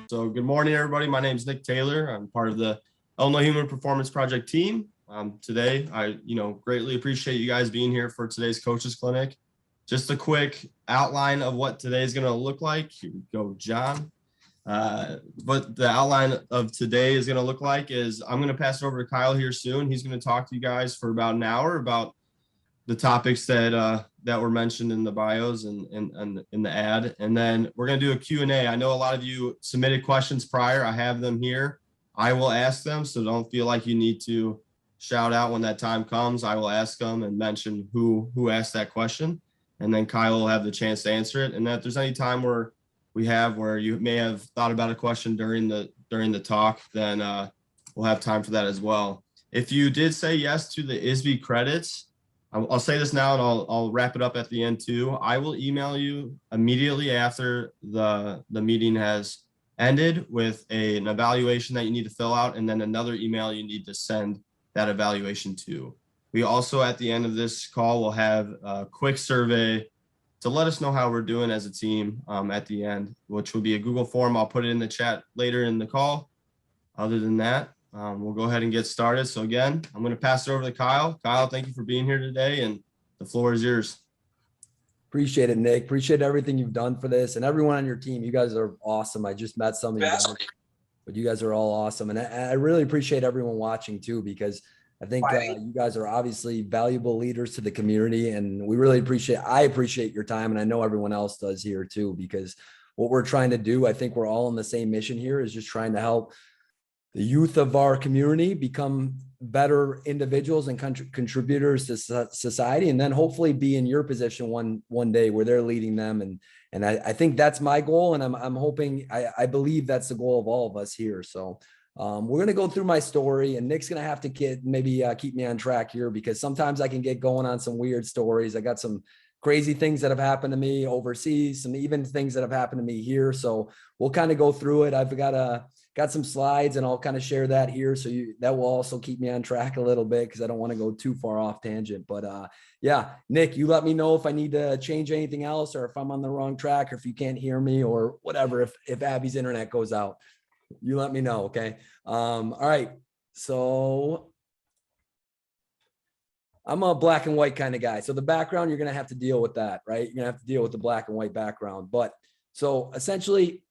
So good morning, everybody. My name is Nick Taylor. I'm part of the Illinois Human Performance Project team. Today, I greatly appreciate you guys being here for today's coaches clinic. Just a quick outline of what today is going to look like. Here we go, John. What the outline of today is going to look like is I'm going to pass it over to Kyle here soon. He's going to talk to you guys for about an hour about the topics that were mentioned in the bios and in the ad. And then we're going to do a Q&A. I know a lot of you submitted questions prior. I have them here. I will ask them, so don't feel like you need to shout out when that time comes. I will ask them and mention who asked that question. And then Kyle will have the chance to answer it. And if there's any time where you may have thought about a question during the talk, then we'll have time for that as well. If you did say yes to the ISB credits, I'll say this now and I'll wrap it up at the end too. I will email you immediately after the meeting has ended with an evaluation that you need to fill out, and then another email you need to send that evaluation to. We also, at the end of this call, will have a quick survey to let us know how we're doing as a team at the end, which will be a Google form. I'll put it in the chat later in the call. Other than that, we'll go ahead and get started. So again, I'm going to pass it over to Kyle. Kyle, thank you for being here today, and the floor is yours. Appreciate it, Nick. Appreciate everything you've done for this, and everyone on your team. You guys are awesome. I just met some of you guys, but you guys are all awesome. And I really appreciate everyone watching too, because I think you guys are obviously valuable leaders to the community, and I appreciate your time. And I know everyone else does here too, because what we're trying to do, I think we're all on the same mission here, is just trying to help the youth of our community become better individuals and contributors to society, and then hopefully be in your position one day where they're leading them. And I think that's my goal, and I'm hoping, I believe that's the goal of all of us here. So we're going to go through my story, and Nick's going to have to keep me on track here, because sometimes I can get going on some weird stories. I got some crazy things that have happened to me overseas, some even things that have happened to me here. So we'll kind of go through it. I've got some slides, and I'll kind of share that here. So that will also keep me on track a little bit, because I don't want to go too far off tangent. But yeah, Nick, you let me know if I need to change anything else, or if I'm on the wrong track, or if you can't hear me or whatever, if Abby's internet goes out. You let me know, okay? All right, so I'm a black and white kind of guy. So the background, you're going to have to deal with that, right? You're going to have to deal with the black and white background. But so essentially,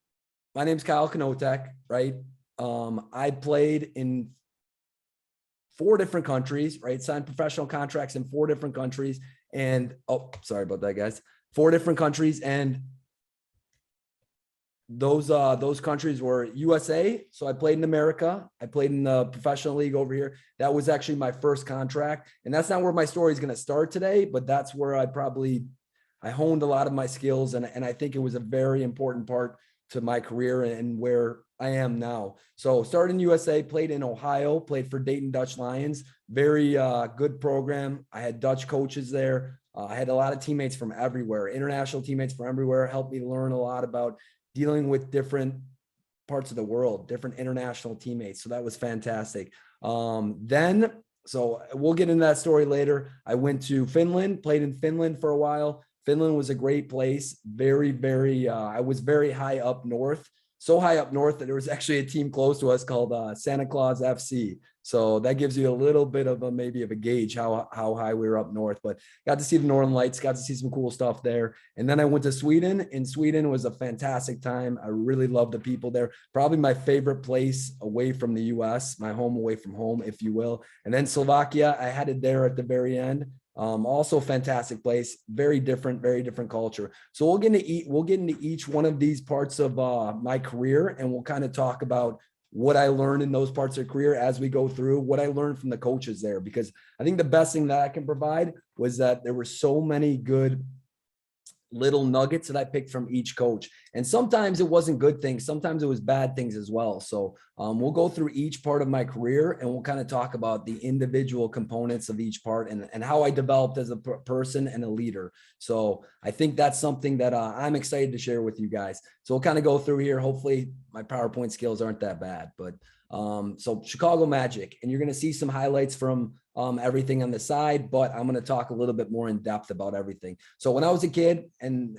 my name's Kyle Knotek, right? I played in 4 different countries, right? Signed professional contracts in 4 different countries. And, oh, sorry about that, guys. 4 different countries. And those countries were USA. So I played in America. I played in the professional league over here. That was actually my first contract. And that's not where my story is going to start today, but that's where I honed a lot of my skills. And I think it was a very important part to my career and where I am now. So started in USA, played in Ohio, played for Dayton Dutch Lions. Very good program. I had Dutch coaches there. I had a lot of teammates from everywhere, international teammates from everywhere, helped me learn a lot about dealing with different parts of the world, different international teammates. So that was fantastic. So we'll get into that story later. I went to Finland, played in Finland for a while. Finland was a great place. Very, very, I was very high up north. So high up north that there was actually a team close to us called Santa Claus FC. So that gives you a little bit of maybe of a gauge how high we were up north, but got to see the Northern Lights, got to see some cool stuff there. And then I went to Sweden, and Sweden was a fantastic time. I really loved the people there. Probably my favorite place away from the US, my home away from home, if you will. And then Slovakia, I had it there at the very end. Also fantastic place, very different culture. So we'll get into each one of these parts of my career, and we'll kind of talk about what I learned in those parts of career as we go through, what I learned from the coaches there, because I think the best thing that I can provide was that there were so many good little nuggets that I picked from each coach. And sometimes it wasn't good things. Sometimes it was bad things as well. So we'll go through each part of my career, and we'll kind of talk about the individual components of each part and how I developed as a person and a leader. So I think that's something that I'm excited to share with you guys. So we'll kind of go through here. Hopefully my PowerPoint skills aren't that bad, but so Chicago Magic, and you're going to see some highlights from everything on the side, but I'm going to talk a little bit more in depth about everything. So when I was a kid, and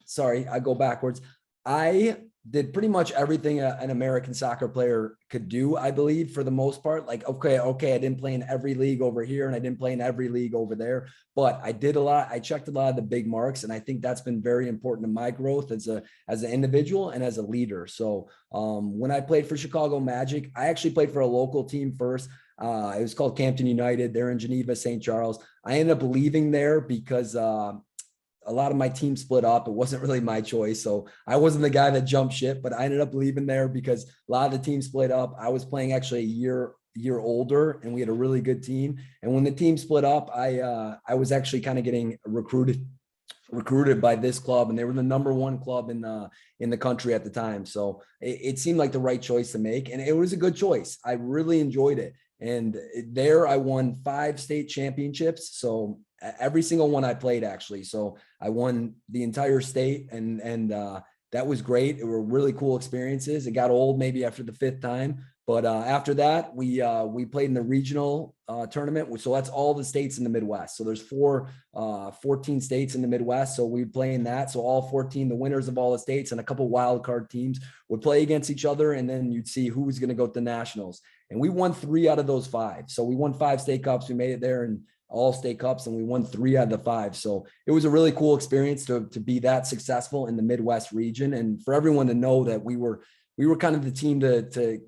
sorry, I go backwards. I did pretty much everything an American soccer player could do, I believe, for the most part. Like, okay, I didn't play in every league over here and I didn't play in every league over there, but I did a lot. I checked a lot of the big marks, and I think that's been very important to my growth as an individual and as a leader. So when I played for Chicago Magic, I actually played for a local team first. It was called Campton United. They're in Geneva, St. Charles. I ended up leaving there because a lot of my team split up. It wasn't really my choice. So I wasn't the guy that jumped ship, but I ended up leaving there because a lot of the team split up. I was playing actually a year older, and we had a really good team. And when the team split up, I was actually kind of getting recruited by this club, and they were the number one club in the country at the time. So it seemed like the right choice to make, and it was a good choice. I really enjoyed it. And there I won 5 state championships. So every single one I played, actually. So I won the entire state, and that was great. It were really cool experiences. It got old maybe after the 5th time, but after that, we played in the regional tournament. So that's all the states in the Midwest. So there's 14 states in the Midwest. So we play in that. So all 14, the winners of all the states and a couple wild card teams would play against each other, and then you'd see who was going to go to the nationals. And we won 3 out of those 5. So we won 5 state cups. We made it there in all state cups, and we won 3 out of the 5. So it was a really cool experience to be that successful in the Midwest region. And for everyone to know that we were kind of the team to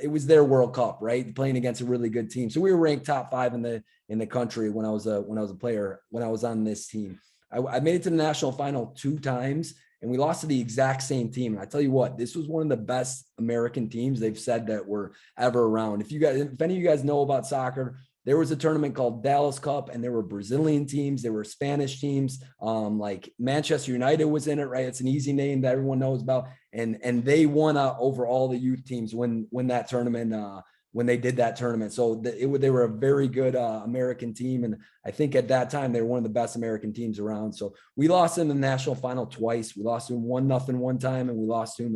it was their World Cup, right? Playing against a really good team. So we were ranked top 5 in the country when I was a player, when I was on this team. I made it to the national final 2 times, and we lost to the exact same team. And I tell you what, this was one of the best American teams they've said that were ever around. If any of you guys know about soccer, there was a tournament called Dallas Cup, and there were Brazilian teams, there were Spanish teams, like Manchester United was in it, right? It's an easy name that everyone knows about, and they won over all the youth teams when that tournament. When they did that tournament. So they were a very good American team. And I think at that time, they were one of the best American teams around. So we lost in the national final twice. We lost to them 1-0 one time, and we lost to them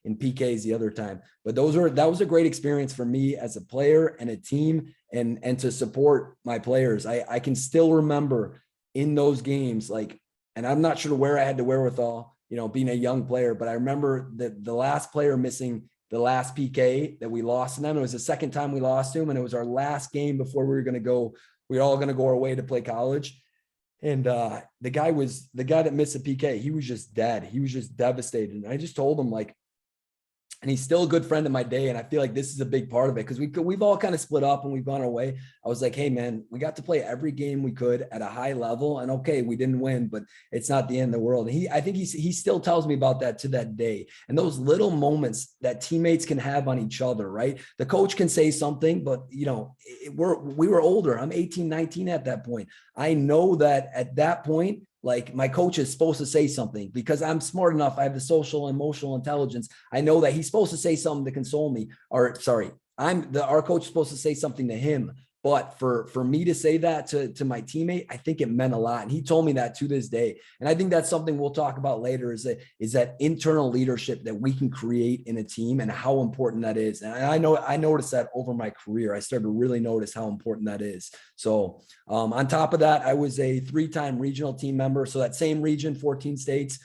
in PKs the other time. But that was a great experience for me as a player and a team, and to support my players. I can still remember in those games, and I'm not sure where I had the wherewithal, being a young player, but I remember that the last player missing the last PK that we lost to them. It was the second time we lost to them, and it was our last game before we were all going to go our way to play college. And the guy that missed the PK, he was just dead. He was just devastated. And I just told him, and he's still a good friend of my day. And I feel like this is a big part of it, because we've all kind of split up and we've gone our way. I was like, hey man, we got to play every game we could at a high level, and okay, we didn't win, but it's not the end of the world. And I think he still tells me about that to that day. And those little moments that teammates can have on each other, right? The coach can say something, but we were older. I'm 18, 19 at that point. I know that at that point, my coach is supposed to say something, because I'm smart enough. I have the social and emotional intelligence. I know that he's supposed to say something to console me, or sorry, our coach is supposed to say something to him. But for me to say that to my teammate, I think it meant a lot. And he told me that to this day. And I think that's something we'll talk about later, is that internal leadership that we can create in a team, and how important that is. And I noticed that over my career. I started to really notice how important that is. So on top of that, I was a 3-time regional team member. So that same region, 14 states.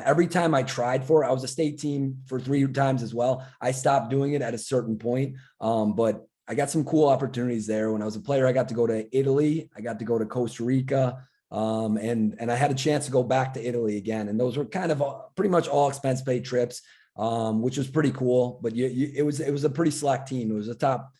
Every time I tried for it, I was a state team for 3 times as well. I stopped doing it at a certain point. But I got some cool opportunities there. When I was a player, I got to go to Italy. I got to go to Costa Rica. And I had a chance to go back to Italy again. And those were kind of pretty much all expense paid trips, which was pretty cool. But it was a pretty select team. It was a top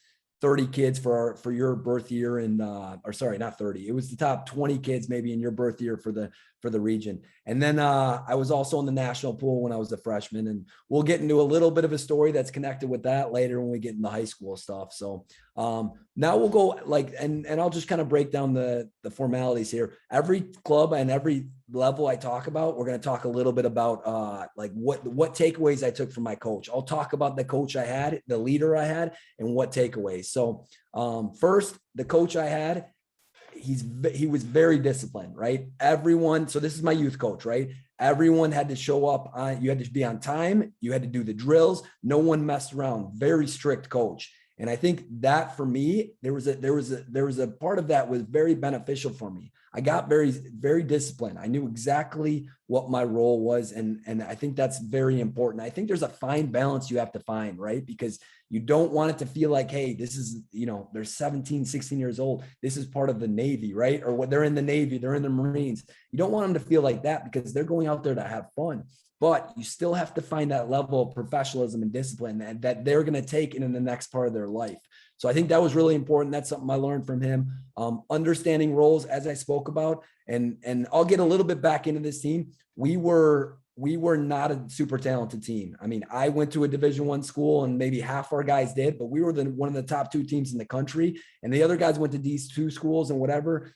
30 kids for your birth year, and or sorry, not 30. It was the top 20 kids maybe in your birth year for the region. And then I was also in the national pool when I was a freshman, and we'll get into a little bit of a story that's connected with that later when we get into high school stuff. So now we'll go and I'll just kind of break down the formalities here. Every club and every level I talk about, we're going to talk a little bit about what takeaways I took from my coach. I'll talk about the coach I had, the leader I had, and what takeaways. So first, the coach I had, he was very disciplined, right? Everyone. So this is my youth coach, right? Everyone had to show up you had to be on time. You had to do the drills. No one messed around. Very strict coach. And I think that for me, there was a part of that was very beneficial for me. I got very, very disciplined. I knew exactly what my role was. And I think that's very important. I think there's a fine balance you have to find, right? Because you don't want it to feel like, hey, this is, they're 17, 16 years old. This is part of the Navy, right? Or what, they're in the Navy, they're in the Marines. You don't want them to feel like that because they're going out there to have fun. But you still have to find that level of professionalism and discipline that they're going to take in the next part of their life. So I think that was really important. That's something I learned from him. Understanding roles, as I spoke about, and I'll get a little bit back into this team. We were not a super talented team. I mean, I went to a Division I school and maybe half our guys did, but we were one of the top 2 teams in the country. And the other guys went to D2 schools and whatever.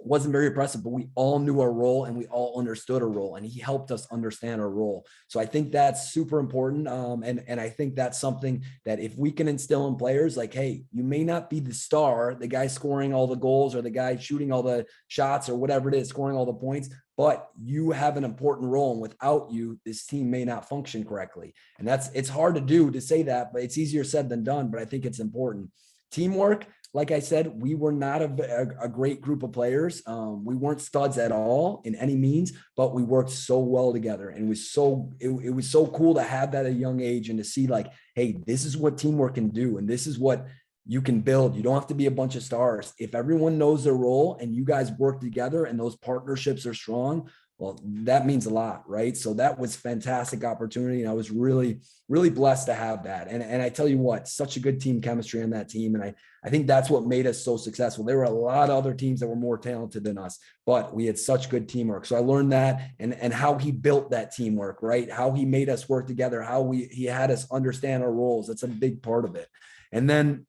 Wasn't very impressive, but we all knew our role and we all understood our role, and he helped us understand our role. So I think that's super important. And I think that's something that if we can instill in players, like, hey, you may not be the star, the guy scoring all the goals or the guy shooting all the shots or whatever it is, scoring all the points, but you have an important role. And without you, this team may not function correctly. And it's hard to say that, but it's easier said than done, but I think it's important. Teamwork. Like I said, we were not a great group of players. We weren't studs at all in any means, but we worked so well together. And it was so cool to have that at a young age and to see like, hey, this is what teamwork can do. And this is what you can build. You don't have to be a bunch of stars. If everyone knows their role and you guys work together and those partnerships are strong, well, that means a lot, right? So that was fantastic opportunity. And I was really, really blessed to have that. And I tell you what, such a good team chemistry on that team. And I think that's what made us so successful. There were a lot of other teams that were more talented than us, but we had such good teamwork. So I learned that and how he built that teamwork, right? How he made us work together, how he had us understand our roles. That's a big part of it. And then,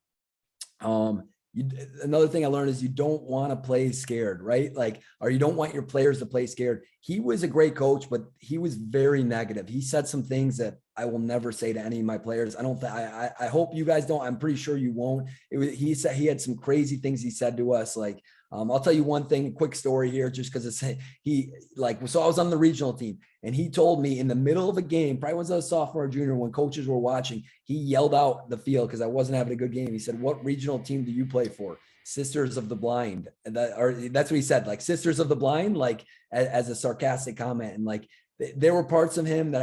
another thing I learned is you don't want to play scared, right? Like, or you don't want your players to play scared. He was a great coach, but he was very negative. He said some things that I will never say to any of my players. I hope you guys don't. I'm pretty sure you won't. He said he had some crazy things he said to us. Like, I'll tell you one thing, quick story here, just because so I was on the regional team and he told me in the middle of a game, probably when I was a sophomore or junior, when coaches were watching, he yelled out the field because I wasn't having a good game. He said, "What regional team do you play for?" Sisters of the Blind. And that's what he said, like Sisters of the Blind, like as a sarcastic comment. And like, there were parts of him that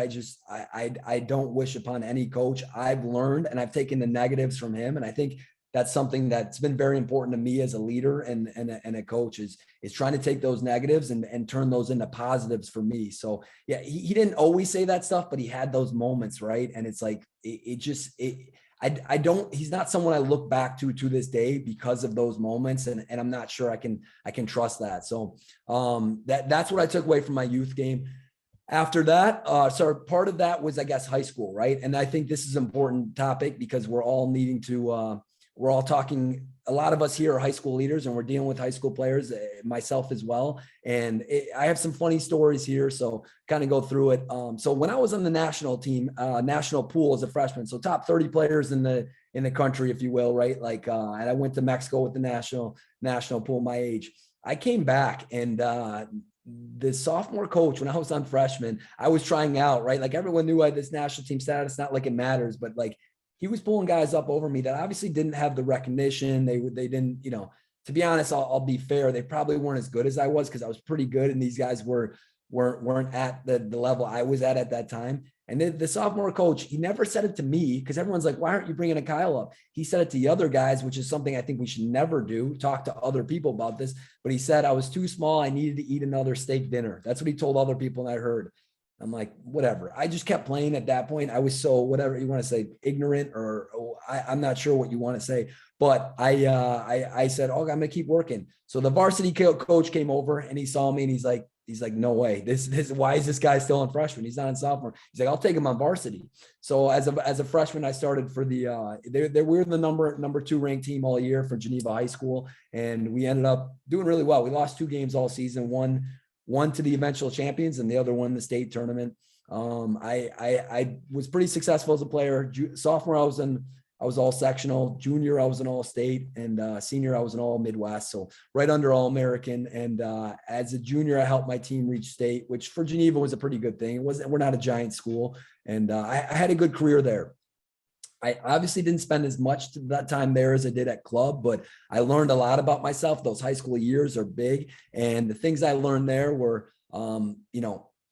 I don't wish upon any coach. I've learned and I've taken the negatives from him. And I think that's something that's been very important to me as a leader and a coach is trying to take those negatives and turn those into positives for me. So yeah, he didn't always say that stuff, but he had those moments, right? And it's like, he's not someone I look back to this day because of those moments. And I'm not sure I can trust that. So that's what I took away from my youth game. After that, part of that was, I guess, high school, right? And I think this is an important topic because we're all talking, a lot of us here are high school leaders and we're dealing with high school players, myself as well. And I have some funny stories here, so kind of go through it. So when I was on the national team, national pool as a freshman, so top 30 players in the country, if you will, right? Like, and I went to Mexico with the national pool, my age. I came back and the sophomore coach, when I was on freshman, I was trying out, right? Like everyone knew I had this national team status, not like it matters, but like, he was pulling guys up over me that obviously didn't have the recognition. They didn't, to be honest, I'll be fair. They probably weren't as good as I was because I was pretty good. And these guys weren't at the level I was at that time. And then the sophomore coach, he never said it to me because everyone's like, why aren't you bringing a Kyle up? He said it to the other guys, which is something I think we should never do, talk to other people about this. But he said, I was too small. I needed to eat another steak dinner. That's what he told other people. And I heard. I'm like, whatever. I just kept playing at that point. I was so, whatever you want to say, ignorant, or I'm not sure what you want to say, but I said, oh, I'm going to keep working. So the varsity coach came over and he saw me and he's like, no way. Why is this guy still in freshman? He's not in sophomore. He's like, I'll take him on varsity. So as a freshman, I started for we were the number 2 ranked team all year for Geneva High School. And we ended up doing really well. We lost 2 games all season, one to the eventual champions and the other one, the state tournament. I was pretty successful as a player. Sophomore, I was all sectional. Junior, I was an all state, and senior, I was an all Midwest. So right under all American. And as a junior, I helped my team reach state, which for Geneva was a pretty good thing. We're not a giant school. And I had a good career there. I obviously didn't spend as much that time there as I did at club, but I learned a lot about myself. Those high school years are big. And the things I learned there were,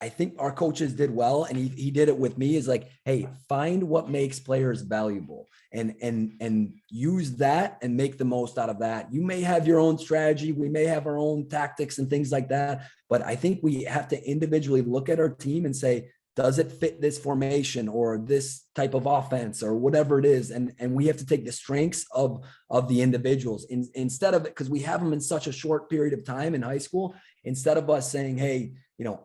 I think our coaches did well, and he did it with me, is like, hey, find what makes players valuable and use that and make the most out of that. You may have your own strategy. We may have our own tactics and things like that, but I think we have to individually look at our team and say, does it fit this formation or this type of offense or whatever it is? And we have to take the strengths of the individuals instead of it, because we have them in such a short period of time in high school, instead of us saying, hey,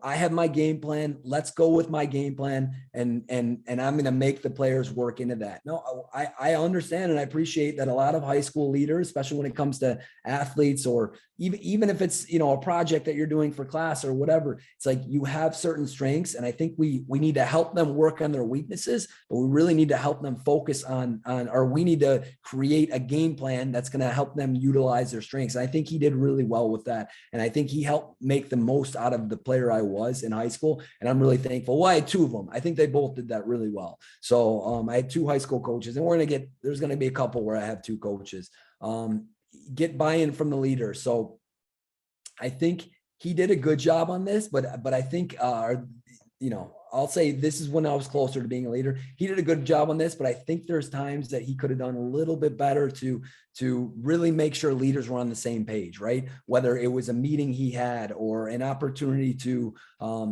I have my game plan. Let's go with my game plan. And I'm going to make the players work into that. No, I understand. And I appreciate that a lot of high school leaders, especially when it comes to athletes, or even if it's, a project that you're doing for class or whatever, it's like you have certain strengths. And I think we need to help them work on their weaknesses, but we really need to help them focus or we need to create a game plan that's going to help them utilize their strengths. And I think he did really well with that. And I think he helped make the most out of the player I was in high school. And I'm really thankful. Well, I had two of them. I think they both did that really well. So I had two high school coaches, and there's going to be a couple where I have two coaches. Get buy-in from the leader. So I think he did a good job on this, but I think, I'll say this is when I was closer to being a leader. He did a good job on this, but I think there's times that he could have done a little bit better to really make sure leaders were on the same page, right? Whether it was a meeting he had or an opportunity to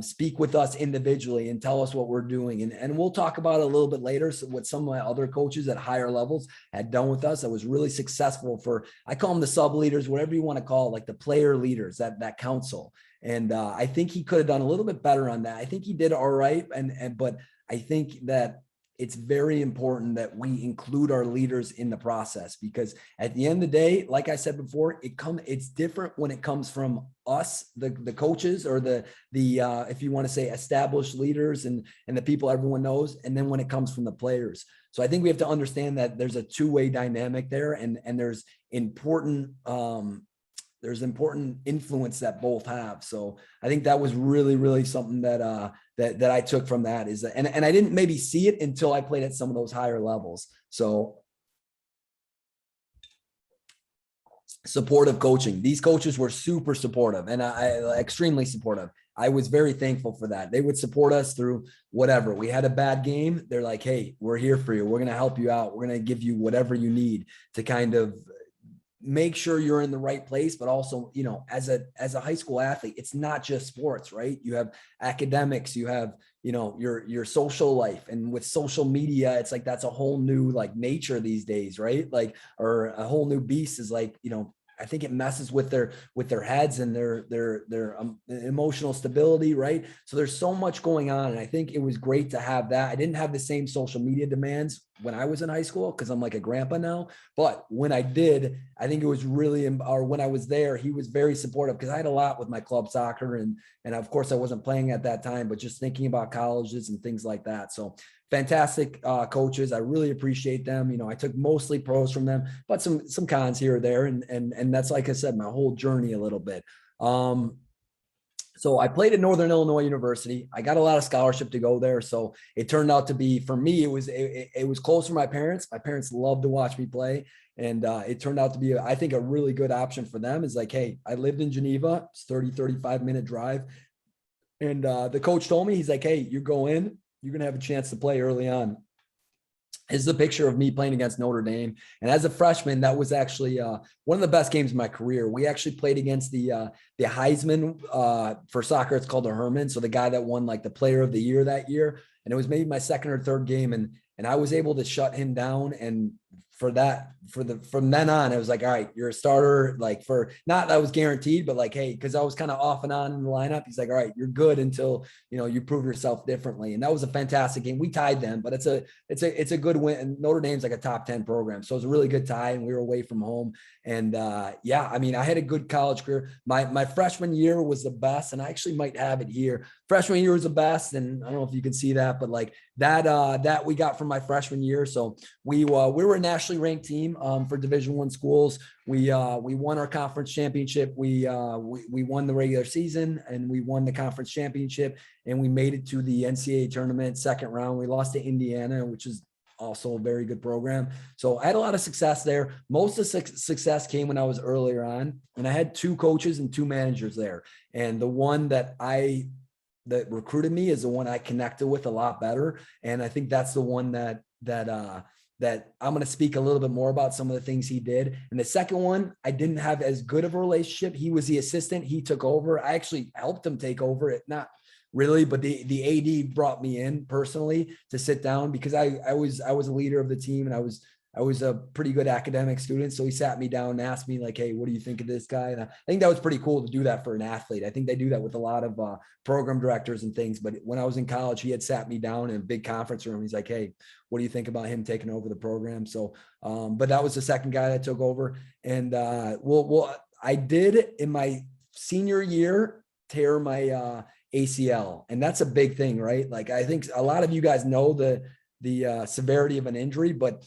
speak with us individually and tell us what we're doing. And we'll talk about it a little bit later. So what some of my other coaches at higher levels had done with us that was really successful I call them the sub leaders, whatever you want to call it, like the player leaders, that council. And I think he could have done a little bit better on that. I think he did all right. But I think that it's very important that we include our leaders in the process, because at the end of the day, like I said before, it's different when it comes from us, the coaches, or the if you want to say established leaders and the people everyone knows. And then when it comes from the players. So I think we have to understand that there's a two-way dynamic there, and there's important influence that both have. So I think that was really, really something that I took from that is that, and I didn't maybe see it until I played at some of those higher levels. So supportive coaching. These coaches were super supportive, and I extremely supportive. I was very thankful for that. They would support us through whatever. We had a bad game. They're like, hey, we're here for you. We're going to help you out. We're going to give you whatever you need to kind of make sure you're in the right place. But also, as a high school athlete, it's not just sports, right? You have academics, you have, your social life, and with social media, it's like, that's a whole new like nature these days, right? Like, or a whole new beast is like, I think it messes with their heads and their emotional stability, right? So there's so much going on, and I think it was great to have that. I didn't have the same social media demands when I was in high school because I'm like a grandpa now, but when I did, I think it was really, or when I was there, he was very supportive because I had a lot with my club soccer, and of course I wasn't playing at that time, but just thinking about colleges and things like that. So fantastic coaches. I really appreciate them. I took mostly pros from them, but some cons here or there. And that's, like I said, my whole journey a little bit. So I played at Northern Illinois University. I got a lot of scholarship to go there. So it turned out to be, for me, it was close for my parents. My parents loved to watch me play. And it turned out to be, I think, a really good option for them. Is like, hey, I lived in Geneva. It's 35-minute drive. And the coach told me, he's like, hey, you go in, you're going to have a chance to play early on. This is a picture of me playing against Notre Dame. And as a freshman, that was actually one of the best games of my career. We actually played against the Heisman for soccer. It's called the Herman. So the guy that won like the player of the year that year. And it was maybe my second or third game. And I was able to shut him down. And from then on, it was like, all right, you're a starter, like for not that was guaranteed, but like, hey, cause I was kind of off and on in the lineup. He's like, all right, you're good until, you prove yourself differently. And that was a fantastic game. We tied them, but it's a good win. And Notre Dame's like a top 10 program. So it was a really good tie, and we were away from home. And yeah, I mean, I had a good college career. My freshman year was the best. And I actually might have it here. Freshman year was the best. And I don't know if you can see that, but like that we got from my freshman year. So we were a nationally ranked team for Division I schools. We won our conference championship. We won the regular season, and we won the conference championship, and we made it to the NCAA tournament second round. We lost to Indiana, which is also a very good program. So I had a lot of success there. Most of the success came when I was earlier on, and I had 2 coaches and 2 managers there. And the one that recruited me is the one I connected with a lot better. And I think that's the one that I'm going to speak a little bit more about some of the things he did. And the second one, I didn't have as good of a relationship. He was the assistant. He took over. I actually helped him take over it. Not really, but the AD brought me in personally to sit down because I was a leader of the team, and I was a pretty good academic student. So he sat me down and asked me like, hey, what do you think of this guy? And I think that was pretty cool to do that for an athlete. I think they do that with a lot of program directors and things. But when I was in college, he had sat me down in a big conference room. He's like, hey, what do you think about him taking over the program? So, but that was the second guy that took over. And I did in my senior year tear my ACL. And that's a big thing, right? Like, I think a lot of you guys know the severity of an injury, but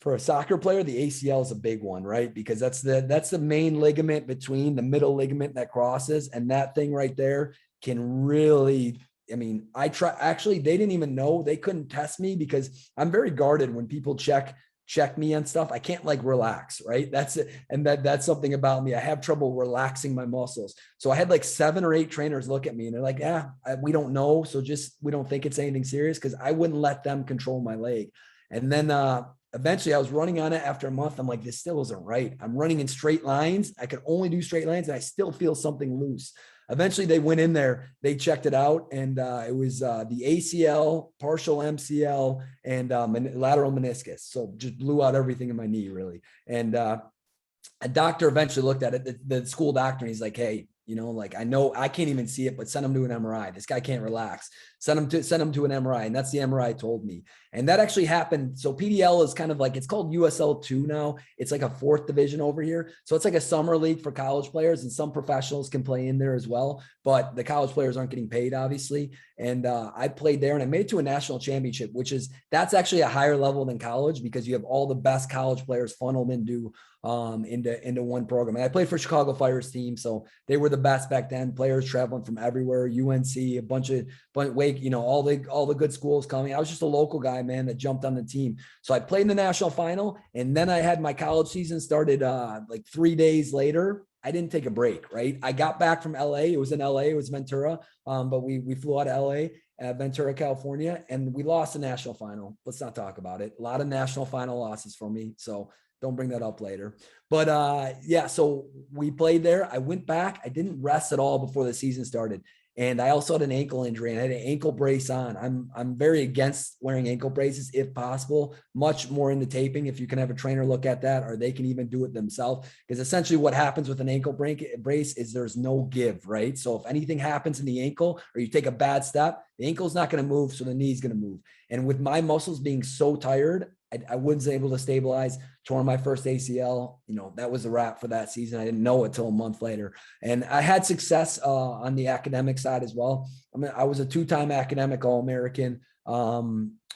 for a soccer player, the ACL is a big one, right? Because that's the main ligament between the middle ligament that crosses, and that thing right there can really, I mean, actually, they didn't even know, they couldn't test me because I'm very guarded when people check me on stuff. I can't like relax, right? That's it. And that's something about me. I have trouble relaxing my muscles. So I had like 7 or 8 trainers look at me and they're like, yeah, we don't know. So we don't think it's anything serious, because I wouldn't let them control my leg. And then eventually I was running on it after a month. I'm like, this still isn't right. I'm running in straight lines. I could only do straight lines, and I still feel something loose. Eventually they went in there, they checked it out, and it was the ACL, partial MCL, and lateral meniscus. So just blew out everything in my knee, really. And a doctor eventually looked at it, the school doctor, and he's like, hey, you know, like, I know I can't even see it, but send him to an MRI. This guy can't relax. Send him to an MRI. And that's the MRI told me. And that actually happened. So PDL is kind of like, it's called USL2 now. It's like a 4th division over here. So it's like a summer league for college players, and some professionals can play in there as well. But the college players aren't getting paid, obviously. And I played there, and I made it to a national championship, that's actually a higher level than college, because you have all the best college players funneled into one program. And I played for Chicago Fire's team. So they were the best back then, players traveling from everywhere, UNC, a bunch of Wake, you know, all the good schools coming. I was just a local guy, man, that jumped on the team. So I played in the national final, and then I had my college season started like 3 days later. I didn't take a break, right? I got back from LA. It was in LA, it was Ventura. But we flew out of LA, Ventura, California, and we lost the national final. Let's not talk about it. A lot of national final losses for me. So don't bring that up later. But yeah, so we played there. I went back. I didn't rest at all before the season started. And I also had an ankle injury, and I had an ankle brace on. I'm very against wearing ankle braces if possible, much more into taping if you can have a trainer look at that, or they can even do it themselves. Because essentially what happens with an ankle brace is there's no give, right? So if anything happens in the ankle, or you take a bad step, the ankle's not going to move, so the knee's going to move. And with my muscles being so tired, I wasn't able to stabilize, tore my first ACL. You know, that was a wrap for that season. I didn't know it till a month later. And I had success on the academic side as well. I mean, I was a 2-time academic All-American.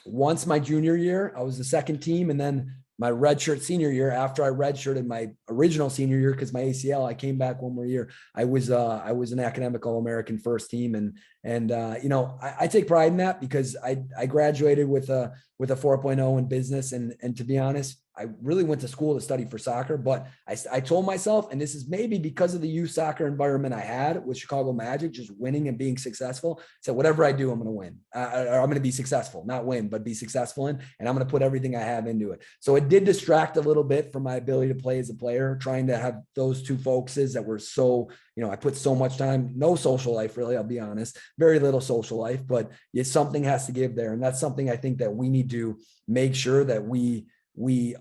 Once my junior year, I was the second team. And then my redshirt senior year, after I redshirted my original senior year, because my ACL, I came back one more year. I was an academic All-American first team. And you know, I take pride in that, because I graduated with a 4.0 in business. And to be honest, I really went to school to study for soccer, but I told myself, and this is maybe because of the youth soccer environment I had with Chicago Magic, just winning and being successful. So whatever I do, I'm going to win. I'm going to be successful, not win, but be successful in, and I'm going to put everything I have into it. So it did distract a little bit from my ability to play as a player, trying to have those two focuses that were so, you know, I put so much time, no social life, really, I'll be honest, very little social life, but something has to give there. And that's something I think that we need to make sure that we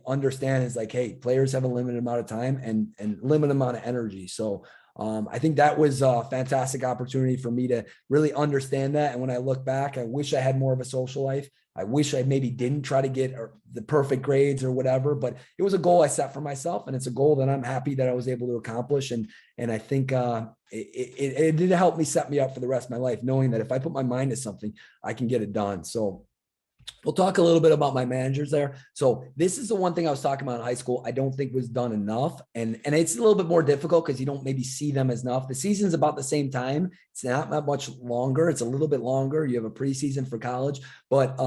understand is like, hey, players have a limited amount of time and limited amount of energy. So I think that was a fantastic opportunity for me to really understand that. And when I look back, I wish I had more of a social life. I wish I maybe didn't try to get the perfect grades or whatever, but it was a goal I set for myself. And it's a goal that I'm happy that I was able to accomplish. And I think it did help me set me up for the rest of my life, knowing that if I put my mind to something, I can get it done. So we'll talk a little bit about my managers there. So this is the one thing I was talking about in high school, I don't think was done enough. And it's a little bit more difficult because you don't maybe see them as enough. The season's about the same time. It's not that much longer. It's a little bit longer. You have a preseason for college, but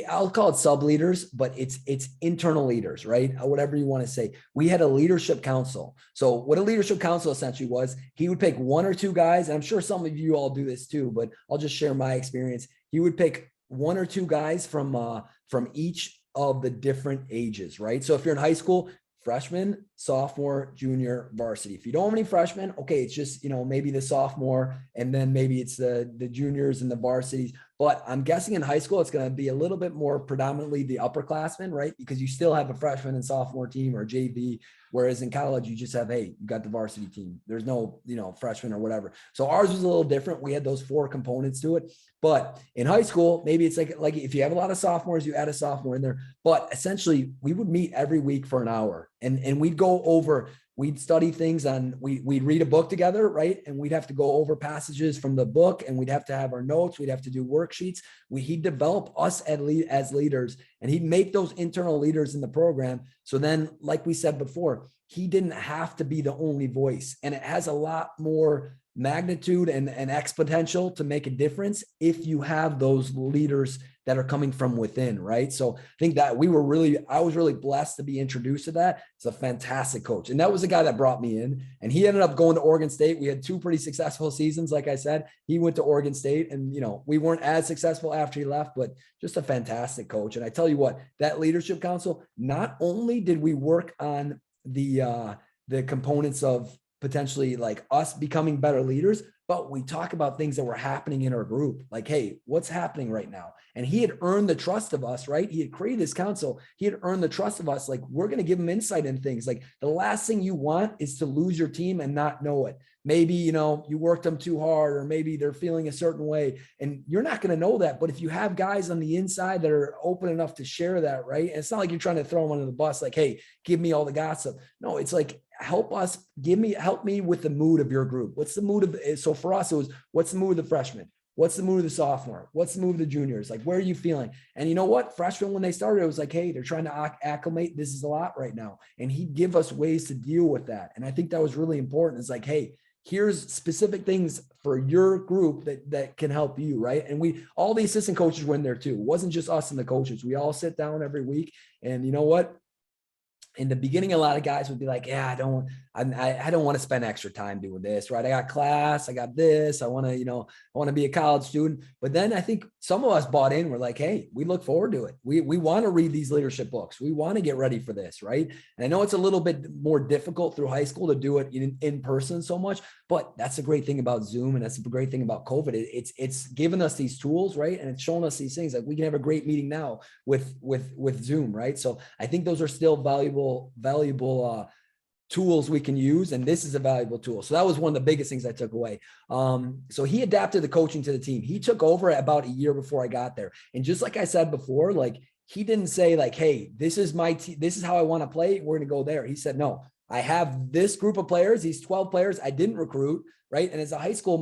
I'll call it sub leaders, but it's internal leaders, right? Whatever you want to say. We had a leadership council. So what a leadership council essentially was, he would pick one or two guys. And I'm sure some of you all do this too, but I'll just share my experience. He would pick one or two guys from each of the different ages, right? So if you're in high school, freshman, sophomore, junior, varsity. If you don't have any freshmen, okay, it's just, maybe the sophomore, and then maybe it's the juniors and the varsities. But I'm guessing in high school, it's going to be a little bit more predominantly the upperclassmen, right? Because you still have a freshman and sophomore team or JV, whereas in college, you just have, hey, you got the varsity team. There's no, freshman or whatever. So ours was a little different. We had those 4 components to it. But in high school, maybe it's like if you have a lot of sophomores, you add a sophomore in there. But essentially, we would meet every week for an hour, and we'd go over, we'd study things we'd read a book together, right? And we'd have to go over passages from the book, and we'd have to have our notes. We'd have to do worksheets. He'd develop us as leaders, and he'd make those internal leaders in the program. So then, like we said before, he didn't have to be the only voice, and it has a lot more magnitude and exponential to make a difference if you have those leaders that are coming from within, right? So I think that I was really blessed to be introduced to that. It's a fantastic coach. And that was the guy that brought me in, and he ended up going to Oregon State. We had 2 pretty successful seasons. Like I said, he went to Oregon State, and, we weren't as successful after he left, but just a fantastic coach. And I tell you what, that leadership council, not only did we work on the components of potentially like us becoming better leaders, but we talk about things that were happening in our group. Like, hey, what's happening right now? And he had earned the trust of us, right? He had created this council. He had earned the trust of us. Like, we're going to give him insight in things. Like, the last thing you want is to lose your team and not know it. Maybe, you worked them too hard, or maybe they're feeling a certain way, and you're not going to know that. But if you have guys on the inside that are open enough to share that, right? And it's not like you're trying to throw them under the bus, like, hey, give me all the gossip. No, it's like, help me with the mood of your group. What's the mood of, so for us, it was, what's the mood of the freshman? What's the mood of the sophomore? What's the mood of the juniors? Like, where are you feeling? And you know what? Freshmen, when they started, it was like, hey, they're trying to acclimate. This is a lot right now. And he'd give us ways to deal with that. And I think that was really important. It's like, hey, here's specific things for your group that can help you, right? And all the assistant coaches were in there too. It wasn't just us and the coaches. We all sit down every week. And you know what? In the beginning, a lot of guys would be like, yeah, I don't want to spend extra time doing this, right? I got class, I got this, I want to be a college student. But then I think some of us bought in. We're like, hey, we look forward to it. We want to read these leadership books. We want to get ready for this, right? And I know it's a little bit more difficult through high school to do it in person so much, but that's the great thing about Zoom, and that's the great thing about COVID. It's given us these tools, right? And it's showing us these things. Like, we can have a great meeting now with Zoom, right? So I think those are still valuable tools we can use, and this is a valuable tool. So that was one of the biggest things I took away. So he adapted the coaching to the team. He took over about a year before I got there, and just like I said before, like, he didn't say like, hey, this is my team, this is how I want to play, we're going to go there. He said, no, I have this group of players, these 12 players I didn't recruit, right? And as a high school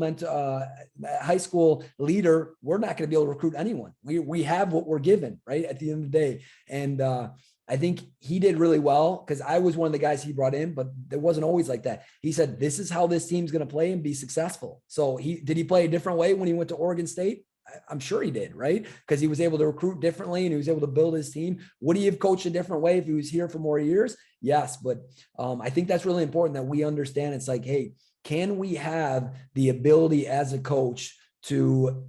leader, we're not going to be able to recruit anyone. We have what we're given, right, at the end of the day. And I think he did really well, because I was one of the guys he brought in, but it wasn't always like that. He said, this is how this team's going to play and be successful. So did he play a different way when he went to Oregon State? I'm sure he did, right? Because he was able to recruit differently and he was able to build his team. Would he have coached a different way if he was here for more years? Yes. But I think that's really important that we understand. It's like, hey, can we have the ability as a coach to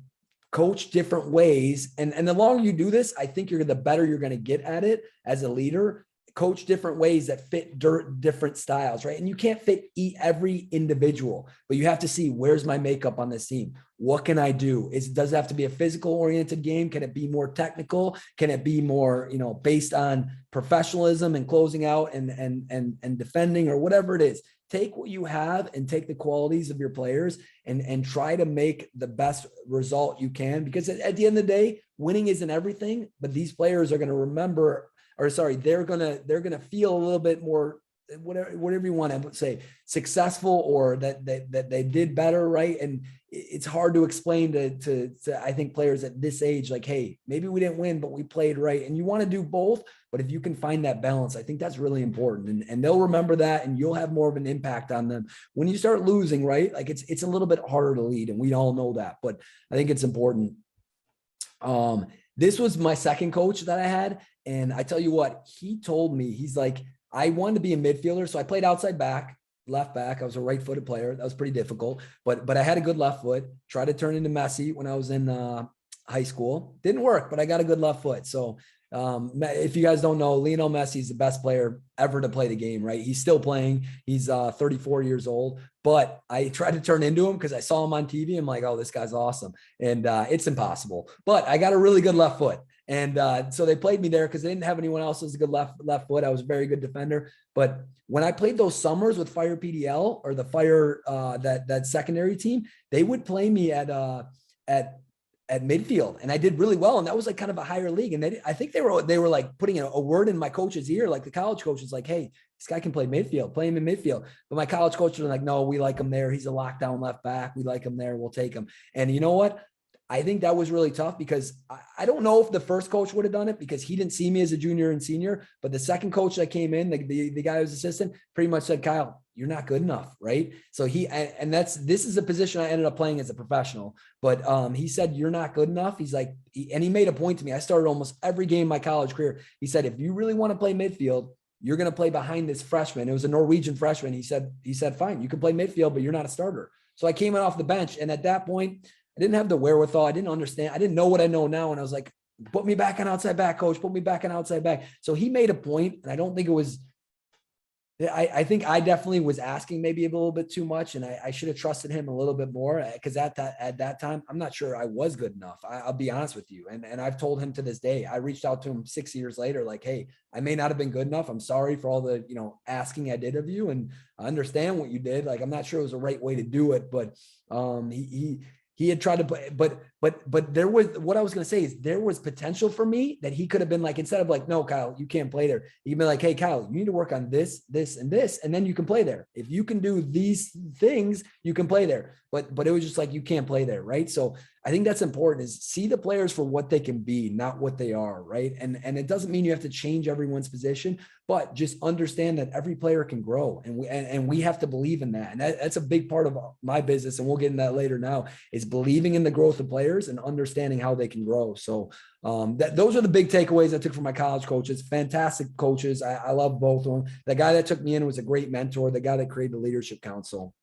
coach different ways? And the longer you do this, I think the better you're going to get at it as a leader. Coach different ways that fit different styles, right? And you can't fit every individual, but you have to see, where's my makeup on this team? What can I do? Does it have to be a physical oriented game? Can it be more technical? Can it be more, based on professionalism and closing out and defending, or whatever it is? Take what you have and take the qualities of your players and try to make the best result you can, because at the end of the day, winning isn't everything, but these players are going to remember, they're going to feel a little bit more, whatever you want to say, successful, or that they did better, right? And it's hard to explain to I think players at this age, like, hey, maybe we didn't win, but we played right. And you want to do both, but if you can find that balance, I think that's really important. And they'll remember that, and you'll have more of an impact on them. When you start losing, right? Like, it's a little bit harder to lead, and we all know that, but I think it's important. this was my second coach that I had. And I tell you what, he told me, he's like, I wanted to be a midfielder. So I played outside back, left back. I was a right-footed player. That was pretty difficult, but I had a good left foot. Tried to turn into Messi when I was in high school. Didn't work, but I got a good left foot. So if you guys don't know, Lionel Messi is the best player ever to play the game, right? He's still playing. He's 34 years old, but I tried to turn into him because I saw him on TV. I'm like, oh, this guy's awesome. And it's impossible, but I got a really good left foot. And so they played me there because they didn't have anyone else as a good left foot. I was a very good defender. But when I played those summers with Fire PDL or the Fire that secondary team, they would play me at midfield, and I did really well. And that was like kind of a higher league. And I think they were like putting a word in my coach's ear, like the college coach was like, hey, this guy can play midfield, play him in midfield. But my college coach was like, no, we like him there. He's a lockdown left back. We like him there. We'll take him. And you know what? I think that was really tough because I don't know if the first coach would have done it because he didn't see me as a junior and senior, but the second coach that came in, the guy who was assistant, pretty much said, Kyle, you're not good enough, right? So this is a position I ended up playing as a professional, but he said, you're not good enough. He's like, and he made a point to me. I started almost every game in my college career. He said, if you really want to play midfield, you're going to play behind this freshman. It was a Norwegian freshman. He said, fine, you can play midfield, but you're not a starter. So I came in off the bench. And at that point, I didn't have the wherewithal. I didn't understand. I didn't know what I know now. And I was like, put me back on outside back, coach, put me back on outside back. So he made a point, and I don't think it was, I think I definitely was asking maybe a little bit too much, and I should have trusted him a little bit more because at that time, I'm not sure I was good enough. I'll be honest with you. And I've told him to this day, I reached out to him 6 years later, like, hey, I may not have been good enough. I'm sorry for all the, asking I did of you. And I understand what you did. Like, I'm not sure it was the right way to do it, but he had tried to play, but there was, what I was going to say is there was potential for me that he could have been like, instead of like, no, Kyle, you can't play there. He'd be like, hey, Kyle, you need to work on this, this, and this, and then you can play there. If you can do these things, you can play there. But it was just like, you can't play there. Right. So I think that's important, is see the players for what they can be, not what they are. Right. And it doesn't mean you have to change everyone's position, but just understand that every player can grow. And we have to believe in that. And that's a big part of my business. And we'll get into that later now, is believing in the growth of players and understanding how they can grow. So those are the big takeaways I took from my college coaches. Fantastic coaches. I love both of them. The guy that took me in was a great mentor. The guy that created the Leadership Council.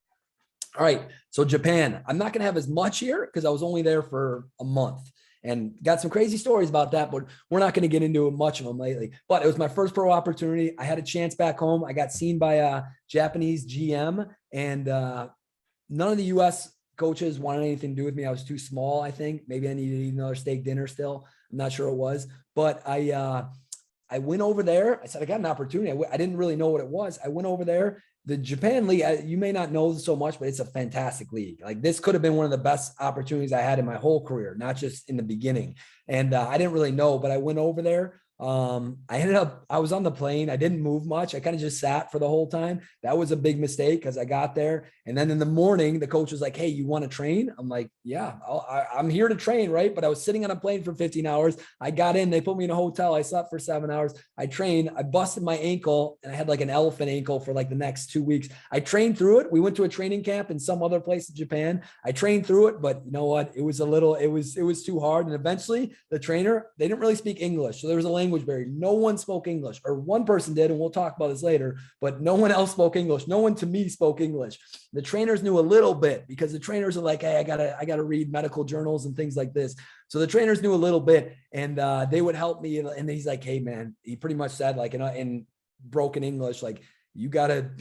All right. So Japan, I'm not going to have as much here because I was only there for a month and got some crazy stories about that, but we're not going to get into much of them lately. But it was my first pro opportunity. I had a chance back home. I got seen by a Japanese GM, and none of the U.S. coaches wanted anything to do with me. I was too small, I think. Maybe I needed to eat another steak dinner still. I'm not sure it was. But I went over there. I said, I got an opportunity. I didn't really know what it was. I went over there. The Japan League, you may not know so much, but it's a fantastic league. Like, this could have been one of the best opportunities I had in my whole career, not just in the beginning. And I didn't really know, but I went over there. I was on the plane. I didn't move much. I kind of just sat for the whole time. That was a big mistake because I got there. And then in the morning, the coach was like, hey, you want to train? I'm like, yeah, I'm here to train. Right. But I was sitting on a plane for 15 hours. I got in, they put me in a hotel. I slept for 7 hours. I trained, I busted my ankle, and I had like an elephant ankle for like the next 2 weeks. I trained through it. We went to a training camp in some other place in Japan. I trained through it, but you know what? It was too hard. And eventually the trainer, they didn't really speak English. So there was a language barrier. No one spoke English, or one person did, and we'll talk about this later, but no one else spoke English. No one to me spoke English. The trainers knew a little bit because the trainers are like, hey, I gotta read medical journals and things like this. So the trainers knew a little bit, and they would help me. And he's like, hey man, he pretty much said, like, in broken English, like, you gotta,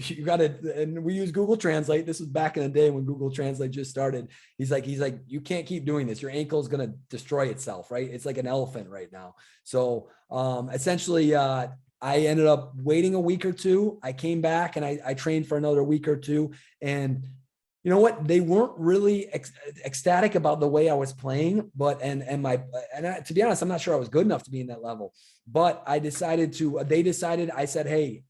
and we use Google Translate. This was back in the day when Google Translate just started. He's like, you can't keep doing this. Your ankle is going to destroy itself. Right. It's like an elephant right now. So essentially, I ended up waiting a week or two. I came back and I trained for another week or two. And you know what? They weren't really ecstatic about the way I was playing, but, to be honest, I'm not sure I was good enough to be in that level, but I said, hey,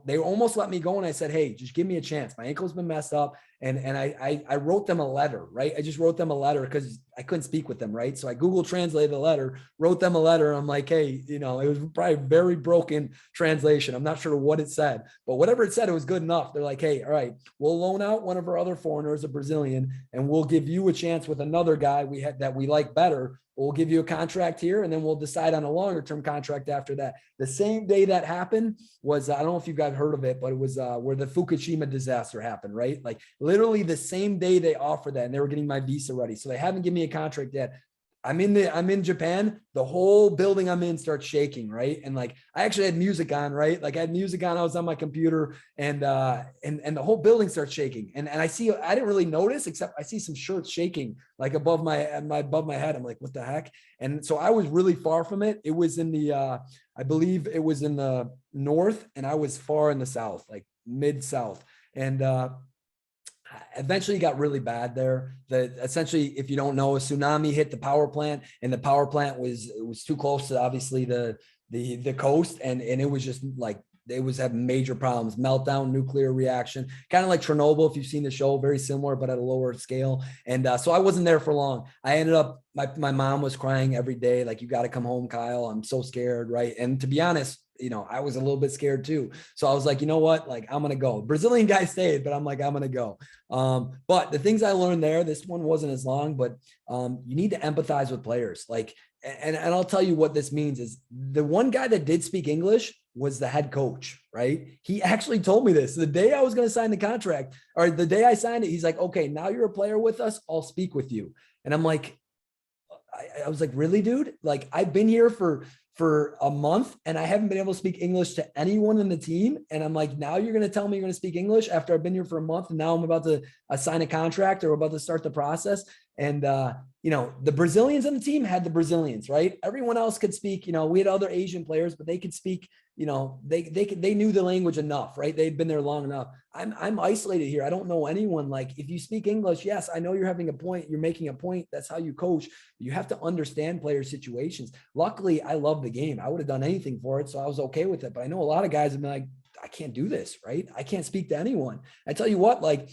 they almost let me go. And I said, hey, just give me a chance. My ankle's been messed up. And I wrote them a letter, right? I just wrote them a letter because I couldn't speak with them, right? So I Google translated the letter, wrote them a letter. I'm like, hey, it was probably very broken translation. I'm not sure what it said, but whatever it said, it was good enough. They're like, hey, all right, we'll loan out one of our other foreigners, a Brazilian, and we'll give you a chance with another guy that we like better. We'll give you a contract here, and then we'll decide on a longer term contract after that. The same day that happened was, I don't know if you guys heard of it, but it was where the Fukushima disaster happened, right? Like literally the same day they offered that, and they were getting my visa ready. So they haven't given me a contract yet. I'm in Japan. The whole building I'm in starts shaking, right? And like I actually had music on, right? Like I had music on. I was on my computer, and the whole building starts shaking. And I didn't really notice, except I see some shirts shaking like above my head. I'm like, what the heck? And so I was really far from it. It was in the I believe it was in the north, and I was far in the south, like mid south, and eventually got really bad there. Essentially, if you don't know, a tsunami hit the power plant, and the power plant was too close to obviously the coast, and it was just like it was having major problems, meltdown, nuclear reaction, kind of like Chernobyl, if you've seen the show, very similar, but at a lower scale. And so I wasn't there for long. I ended up, my mom was crying every day, like, you got to come home, Kyle. I'm so scared, right? And to be honest, I was a little bit scared too. So I was like, you know what? Like, I'm going to go. Brazilian guy stayed, but I'm like, I'm going to go. But the things I learned there, this one wasn't as long, but you need to empathize with players. Like, and I'll tell you what this means is the one guy that did speak English was the head coach, right? He actually told me this the day I was going to sign the contract, or the day I signed it. He's like, okay, now you're a player with us. I'll speak with you. And I'm like, I was like, really, dude? Like, I've been here for a month and I haven't been able to speak English to anyone in the team. And I'm like, now you're going to tell me you're going to speak English after I've been here for a month. And now I'm about to sign a contract, or about to start the process. And, the Brazilians on the team had the Brazilians, right? Everyone else could speak, we had other Asian players, but they could speak, they knew the language enough, right? They'd been there long enough. I'm isolated here. I don't know anyone. Like, if you speak English, yes, I know you're having a point. You're making a point. That's how you coach. You have to understand player situations. Luckily, I love the game. I would have done anything for it. So I was okay with it. But I know a lot of guys have been like, I can't do this, right? I can't speak to anyone. I tell you what, like,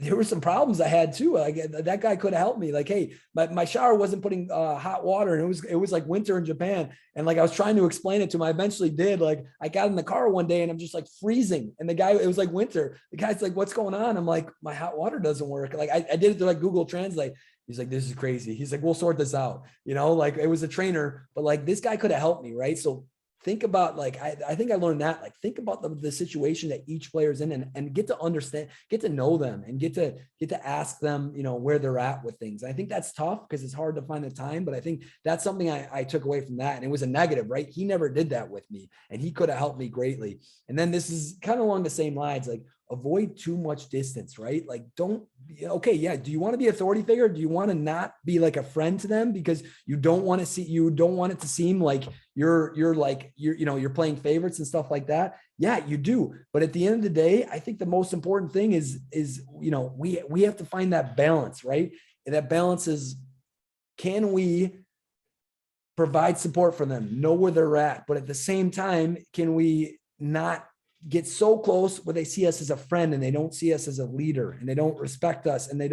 there were some problems I had too. Like, that guy could have helped me. Like, hey, my shower wasn't putting hot water, and it was like winter in Japan. And like, I was trying to explain it to him. I eventually did. Like, I got in the car one day and I'm just like freezing. And the guy, it was like winter. The guy's like, what's going on? I'm like, my hot water doesn't work. Like, I did it to like Google Translate. He's like, this is crazy. He's like, we'll sort this out. Like, it was a trainer, but like, this guy could have helped me. Right. So think about, like, I think I learned that, like, think about the situation that each player's in, and get to understand, get to know them, and get to ask them, where they're at with things. I think that's tough because it's hard to find the time, but I think that's something I took away from that. And it was a negative, right? He never did that with me, and he could have helped me greatly. And then this is kind of along the same lines, like, avoid too much distance, right? Like, do you want to be authority figure? Do you want to not be like a friend to them because you don't want it to seem like you're playing favorites and stuff like that? Yeah, you do. But at the end of the day, I think the most important thing is we have to find that balance, right? And that balance is, can we provide support for them, know where they're at, but at the same time, can we not get so close where they see us as a friend and they don't see us as a leader, and they don't respect us, and they're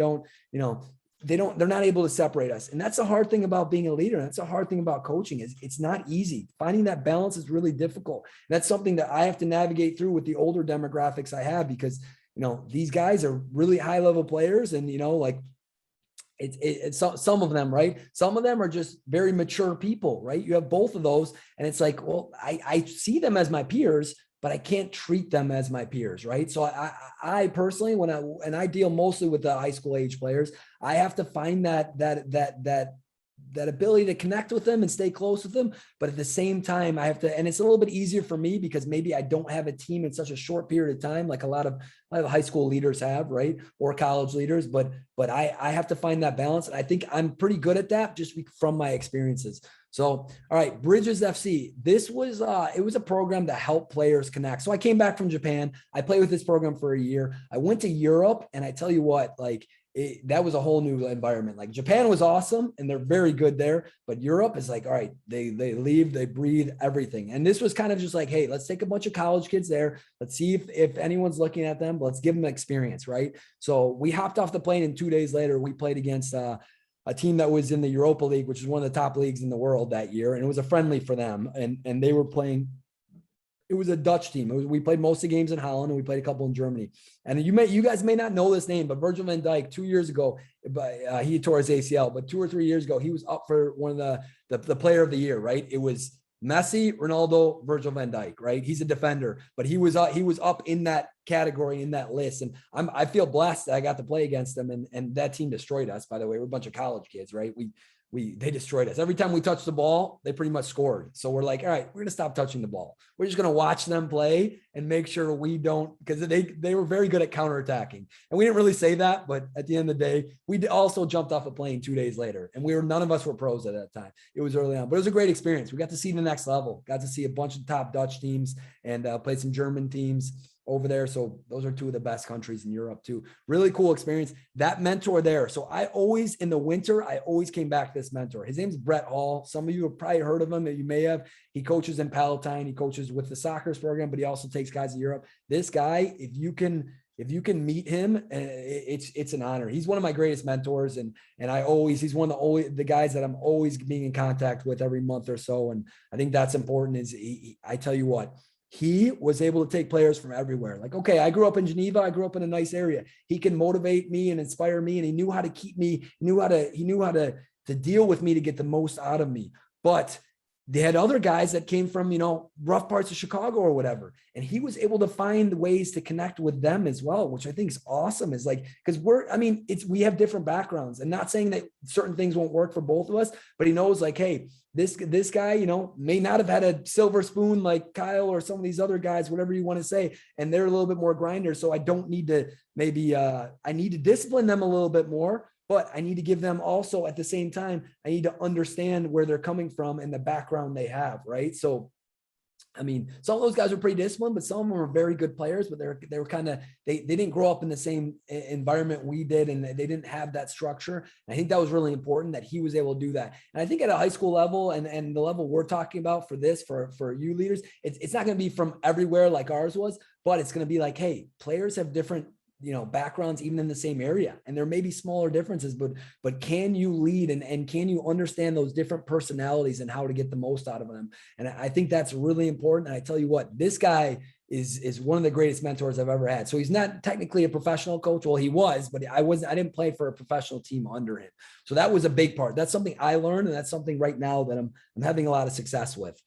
not able to separate us. And that's a hard thing about being a leader. And that's a hard thing about coaching, is it's not easy. Finding that balance is really difficult. And that's something that I have to navigate through with the older demographics I have, because, these guys are really high level players, and, like, it's some of them, right? Some of them are just very mature people, right? You have both of those. And it's like, well, I see them as my peers, but I can't treat them as my peers, right? So I personally, when I deal mostly with the high school age players, I have to find that ability to connect with them and stay close with them. But at the same time, I have to, and it's a little bit easier for me because maybe I don't have a team in such a short period of time, like a lot of high school leaders have, right? Or college leaders, but I have to find that balance. And I think I'm pretty good at that just from my experiences. So, all right, Bridges FC. This was, it was a program to help players connect. So I came back from Japan. I played with this program for a year. I went to Europe, and I tell you what, like, that was a whole new environment. Like Japan was awesome and they're very good there, but Europe is like, all right, they leave, they breathe everything. And this was kind of just like, hey, let's take a bunch of college kids there. Let's see if anyone's looking at them. Let's give them experience, right? So we hopped off the plane, and 2 days later, we played against a team that was in the Europa League, which is one of the top leagues in the world that year. And it was a friendly for them. And they were playing, it was a Dutch team. We played most of the games in Holland, and we played a couple in Germany. And you guys may not know this name, but Virgil van Dijk 2 years ago, he tore his ACL, but 2 or 3 years ago, he was up for one of the player of the year, right? It was Messi, Ronaldo, Virgil van Dijk, right? He's a defender, but he was up in that category, in that list. And I feel blessed that I got to play against them. And that team destroyed us, by the way. We're a bunch of college kids, right? They destroyed us. Every time we touched the ball, they pretty much scored. So we're like, all right, we're going to stop touching the ball. We're just going to watch them play and make sure we don't, because they were very good at counterattacking. And we didn't really say that, but at the end of the day, we also jumped off a plane 2 days later, and none of us were pros at that time. It was early on, but it was a great experience. We got to see the next level, got to see a bunch of top Dutch teams, and played some German teams over there. So those are two of the best countries in Europe too. Really cool experience. That mentor there. So in the winter, I always came back to this mentor. His name's Brett Hall. Some of you have probably heard of him, that you may have. He coaches in Palatine. He coaches with the soccer program, but he also takes guys to Europe. This guy, if you can meet him, it's an honor. He's one of my greatest mentors. And he's one of the guys that I'm always being in contact with every month or so. And I think that's important. I tell you what, he was able to take players from everywhere. Like, okay, I grew up in Geneva. I grew up in a nice area. He can motivate me and inspire me. And he knew how to keep me, he knew how to deal with me to get the most out of me. But they had other guys that came from, rough parts of Chicago or whatever. And he was able to find ways to connect with them as well, which I think is awesome. Is like, because we have different backgrounds, and not saying that certain things won't work for both of us, but he knows like, hey, this guy, may not have had a silver spoon like Kyle or some of these other guys, whatever you want to say. And they're a little bit more grinders. So I don't need to I need to discipline them a little bit more. But I need to give them also, at the same time, I need to understand where they're coming from and the background they have, right? So, some of those guys were pretty disciplined, but some of them were very good players, but they were kind of, they didn't grow up in the same environment we did, and they didn't have that structure. And I think that was really important that he was able to do that. And I think at a high school level and the level we're talking about for this, for you leaders, it's not going to be from everywhere like ours was, but it's going to be like, hey, players have different backgrounds, even in the same area. And there may be smaller differences, but can you lead and can you understand those different personalities and how to get the most out of them? And I think that's really important. And I tell you what, this guy is one of the greatest mentors I've ever had. So he's not technically a professional coach. Well, he was, but I didn't play for a professional team under him. So that was a big part. That's something I learned. And that's something right now that I'm having a lot of success with.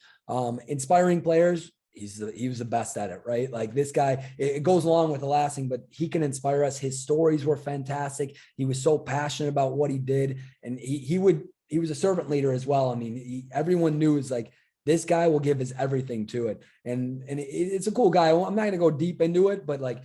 Inspiring players. He was the best at it, right? Like this guy, it goes along with the last thing, but he can inspire us. His stories were fantastic. He was so passionate about what he did. And he was a servant leader as well. Everyone knew it's like, this guy will give his everything to it. And it's a cool guy. I'm not going to go deep into it, but like,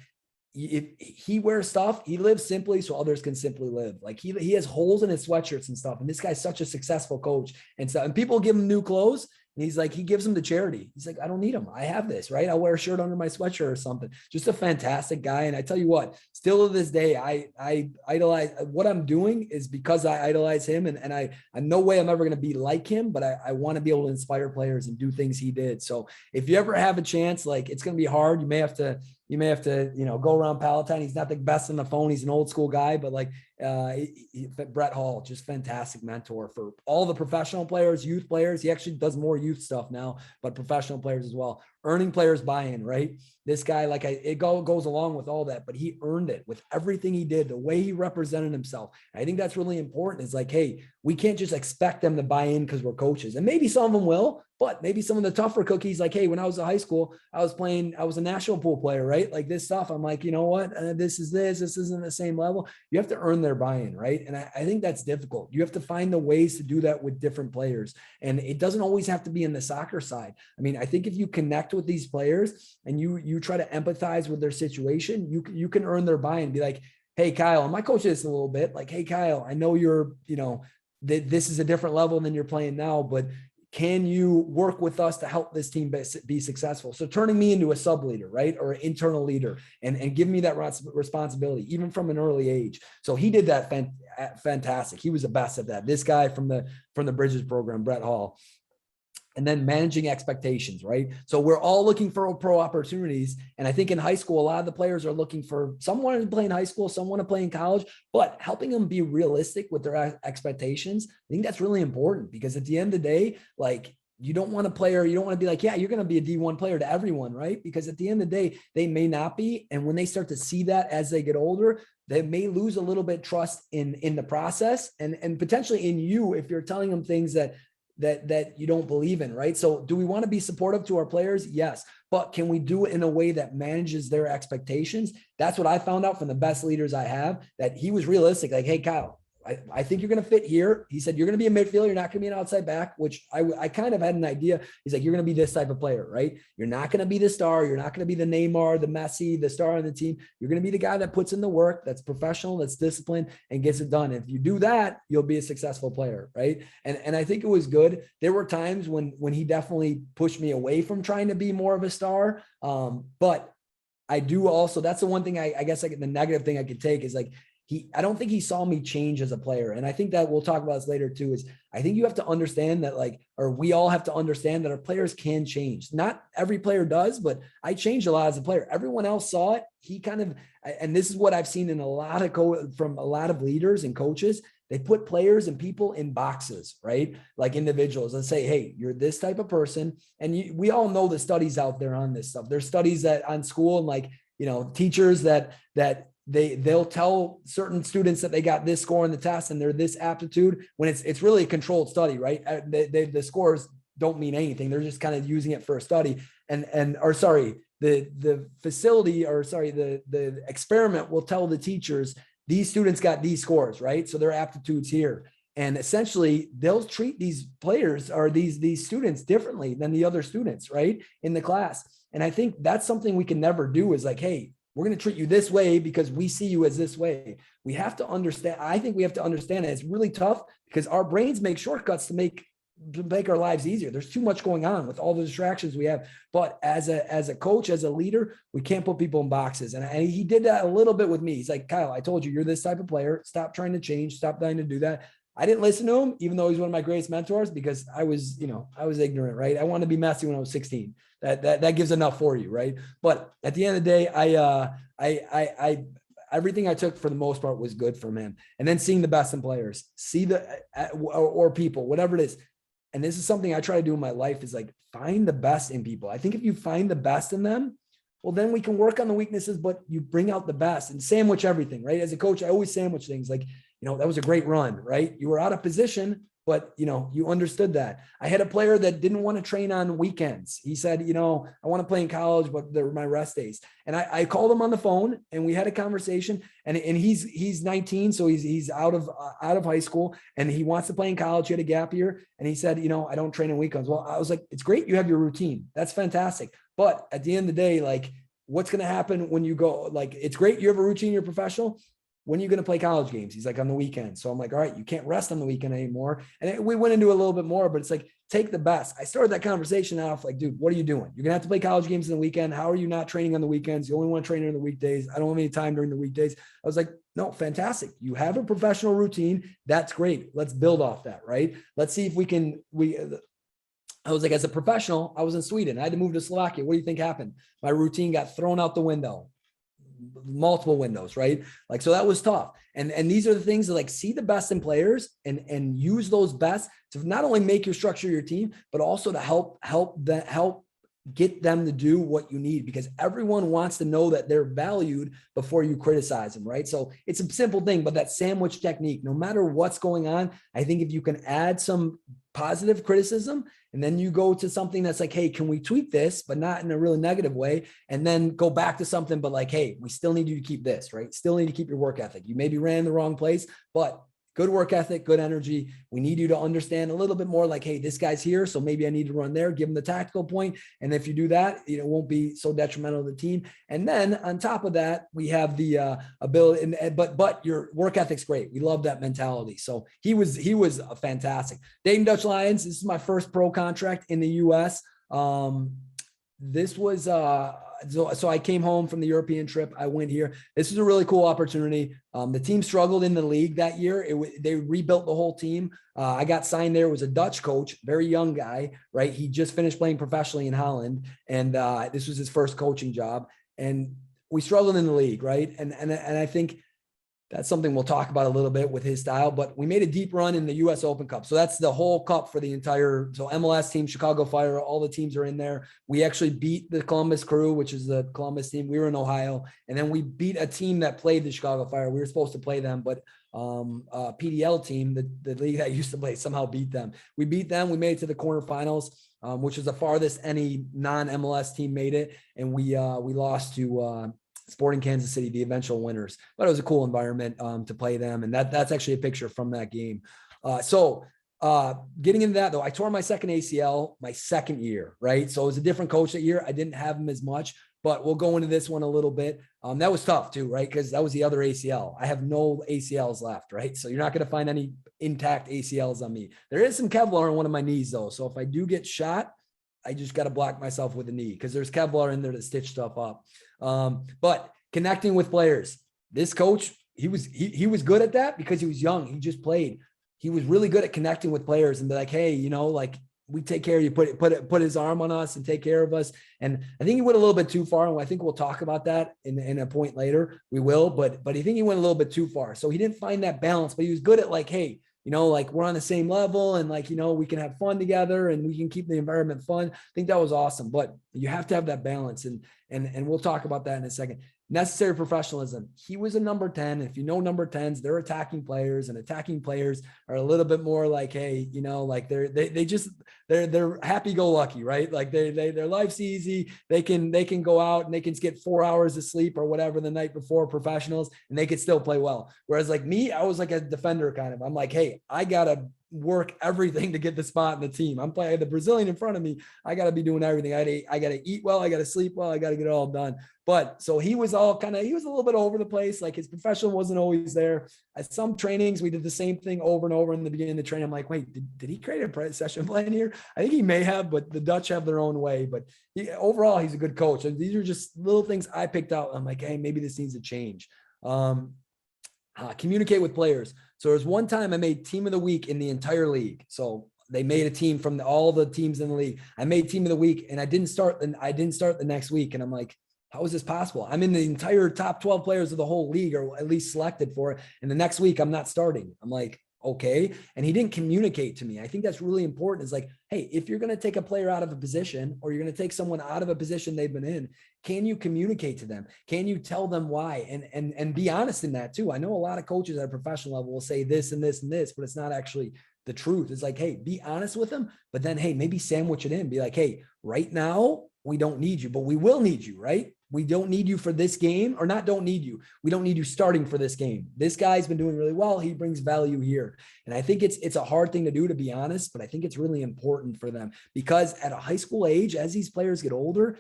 if he wears stuff, he lives simply so others can simply live. Like he has holes in his sweatshirts and stuff. And this guy's such a successful coach and stuff. And people give him new clothes. And he's like, he gives them to charity. He's like, I don't need them. I have this, right? I'll wear a shirt under my sweatshirt or something. Just a fantastic guy. And I tell you what, still to this day, I idolize what I'm doing is because I idolize him. And I'm no way I'm ever going to be like him, but I want to be able to inspire players and do things he did. So if you ever have a chance, like it's going to be hard. You may have to, go around Palatine. He's not the best on the phone. He's an old school guy, but like Brett Hall, just fantastic mentor for all the professional players, youth players. He actually does more youth stuff now, but professional players as well. Earning players buy-in, right? This guy, it goes along with all that, but he earned it with everything he did, the way he represented himself. I think that's really important. It's like, hey, we can't just expect them to buy in because we're coaches. And maybe some of them will, but maybe some of the tougher cookies, like, hey, when I was in high school, I was a national pool player, right? Like this stuff. I'm like, you know what? This isn't the same level. You have to earn their buy-in, right? And I think that's difficult. You have to find the ways to do that with different players. And it doesn't always have to be in the soccer side. I think if you connect with these players and you try to empathize with their situation, you can earn their buy-in. Be like, hey, Kyle, and my coach this a little bit, like, hey, Kyle, I know you're, this is a different level than you're playing now, but can you work with us to help this team be successful? So turning me into a sub leader, right? Or an internal leader and giving me that responsibility, even from an early age. So he did that fantastic. He was the best at that. This guy from the Bridges program, Brett Hall. And then managing expectations, right? So we're all looking for pro opportunities. And I think in high school, a lot of the players are looking for someone to play in high school, someone to play in college, but helping them be realistic with their expectations. I think that's really important because at the end of the day, like you don't want a player, you don't want to be like, yeah, you're going to be a D1 player to everyone, right? Because at the end of the day, they may not be. And when they start to see that as they get older, they may lose a little bit trust in the process and potentially in you if you're telling them things that you don't believe in, right? So do we want to be supportive to our players? Yes. But can we do it in a way that manages their expectations? That's what I found out from the best leaders I have, that he was realistic. Like, hey, Kyle, I think you're going to fit here. He said, you're going to be a midfielder. You're not going to be an outside back, which I kind of had an idea. He's like, you're going to be this type of player, right? You're not going to be the star. You're not going to be the Neymar, the Messi, the star on the team. You're going to be the guy that puts in the work, that's professional, that's disciplined, and gets it done. If you do that, you'll be a successful player, right? And I think it was good. There were times when he definitely pushed me away from trying to be more of a star. But I do also, that's the one thing I guess the negative thing I could take is like, I don't think he saw me change as a player. And I think that we'll talk about this later too, is I think you have to understand that we all have to understand that our players can change. Not every player does, but I changed a lot as a player. Everyone else saw it. He kind of, and this is what I've seen in from a lot of leaders and coaches. They put players and people in boxes, right? Like individuals and say, hey, you're this type of person. And we all know the studies out there on this stuff. There's studies that on school and teachers that they'll tell certain students that they got this score in the test and they're this aptitude when it's really a controlled study, right? The scores don't mean anything. They're just kind of using it for a study the facility the experiment will tell the teachers these students got these scores, right? So their aptitudes here. And essentially they'll treat these players or these students differently than the other students, right? In the class. And I think that's something we can never do is like, hey, we're going to treat you this way because we see you as this way. We have to understand. I think we have to understand that it's really tough because our brains make shortcuts to make our lives easier. There's too much going on with all the distractions we have. But as a coach, as a leader, we can't put people in boxes. And he did that a little bit with me. He's like, Kyle, I told you, you're this type of player. Stop trying to change. Stop trying to do that. I didn't listen to him, even though he's one of my greatest mentors, because I was ignorant, right? I wanted to be Messi when I was 16. That gives enough for you, right? But at the end of the day, I everything I took for the most part was good from him. And then seeing the best in players, or people, whatever it is. And this is something I try to do in my life is like, find the best in people. I think if you find the best in them, well, then we can work on the weaknesses, but you bring out the best and sandwich everything, right? As a coach, I always sandwich things like, that was a great run, right? You were out of position, but you understood that. I had a player that didn't want to train on weekends. He said, I want to play in college, but they're my rest days. And I called him on the phone and we had a conversation and he's 19. So he's out of high school and he wants to play in college. He had a gap year. And he said, I don't train on weekends. Well, I was like, it's great. You have your routine. That's fantastic. But at the end of the day, like what's going to happen when you go, like, it's great. You have a routine, you're professional. When are you going to play college games? He's like, on the weekend. So I'm like, all right, you can't rest on the weekend anymore. And we went into a little bit more, but it's like, take the best. I started that conversation off like, dude, what are you doing? You're going to have to play college games on the weekend. How are you not training on the weekends? You only want to train on the weekdays. I don't have any time during the weekdays. I was like, no, fantastic. You have a professional routine. That's great. Let's build off that, right? Let's see if I was like, as a professional, I was in Sweden. I had to move to Slovakia. What do you think happened? My routine got thrown out the window. Multiple windows, right? Like, so that was tough. And these are the things that like see the best in players and use those best to not only make your structure your team, but also to help get them to do what you need, because everyone wants to know that they're valued before you criticize them, right? So it's a simple thing, but that sandwich technique, no matter what's going on, I think if you can add some positive criticism and then you go to something that's like, hey, can we tweak this, but not in a really negative way, and then go back to something, but like, hey, we still need you to keep this, right? Still need to keep your work ethic. You maybe ran in the wrong place, but good work ethic, good energy. We need you to understand a little bit more like, hey, this guy's here, so maybe I need to run there, give him the tactical point. And if you do that, it won't be so detrimental to the team. And then on top of that, we have the ability, but your work ethic's great. We love that mentality. So he was fantastic. Dayton Dutch Lions, this is my first pro contract in the US. This was so I came home from the European trip. I went here. This is a really cool opportunity. The team struggled in the league that year. They rebuilt the whole team. I got signed there. It was a Dutch coach, very young guy, right? He just finished playing professionally in Holland, and this was his first coaching job. And we struggled in the league, right? And I think that's something we'll talk about a little bit with his style, but we made a deep run in the US Open Cup. So that's the whole cup for the entire, so MLS team, Chicago Fire, all the teams are in there. We actually beat the Columbus Crew, which is the Columbus team. We were in Ohio. And then we beat a team that played the Chicago Fire. We were supposed to play them, but PDL team, the league that used to play, somehow beat them. We beat them. We made it to the quarterfinals, which is the farthest any non-MLS team made it. And we lost to Sporting Kansas City, the eventual winners, but it was a cool environment to play them. And that's actually a picture from that game. Getting into that though, I tore my second ACL my second year, right? So it was a different coach that year. I didn't have him as much, but we'll go into this one a little bit. That was tough too, right? Because that was the other ACL. I have no ACLs left, right? So you're not going to find any intact ACLs on me. There is some Kevlar on one of my knees though. So if I do get shot, I just got to block myself with a knee because there's Kevlar in there to stitch stuff up. But connecting with players, this coach, he was good at that because he was young. He just played. He was really good at connecting with players and be like, hey, like we take care of you, put his arm on us and take care of us. And I think he went a little bit too far. And I think we'll talk about that in a point later. We will, but I think he went a little bit too far. So he didn't find that balance, but he was good at like, hey, like we're on the same level and like, we can have fun together and we can keep the environment fun. I think that was awesome, but you have to have that balance. And we'll talk about that in a second. Necessary professionalism. He was a number 10. If you know number 10s, they're attacking players, and attacking players are a little bit more like, hey, like they're happy-go-lucky, right? Like their life's easy. They can go out and they can get 4 hours of sleep or whatever the night before, professionals, and they could still play well. Whereas like me, I was like a defender kind of. I'm like, hey, I gotta work everything to get the spot in the team. I'm playing the Brazilian in front of me. I got to be doing everything. I got to eat well. I got to sleep well. I got to get it all done. But so he was a little bit over the place. Like his professional wasn't always there. At some trainings, we did the same thing over and over in the beginning of the training. I'm like, wait, did he create a session plan here? I think he may have, but the Dutch have their own way. But overall, he's a good coach. And these are just little things I picked out. I'm like, hey, maybe this needs to change. Communicate with players. So there's one time I made team of the week in the entire league. So they made a team from all the teams in the league. I made team of the week and I didn't start the next week. And I'm like, how is this possible? I'm in the entire top 12 players of the whole league, or at least selected for it. And the next week I'm not starting. I'm like, okay. And he didn't communicate to me. I think that's really important. It's like, hey, if you're going to take a player out of a position, or you're going to take someone out of a position they've been in, can you communicate to them? Can you tell them why? And be honest in that too. I know a lot of coaches at a professional level will say this and this and this, but it's not actually the truth. It's like, hey, be honest with them, but then, hey, maybe sandwich it in. Be like, hey, right now we don't need you, but we will need you, right? We don't need you for this game, or not don't need you. We don't need you starting for this game. This guy's been doing really well. He brings value here. And I think it's a hard thing to do, to be honest, but I think it's really important for them, because at a high school age, as these players get older,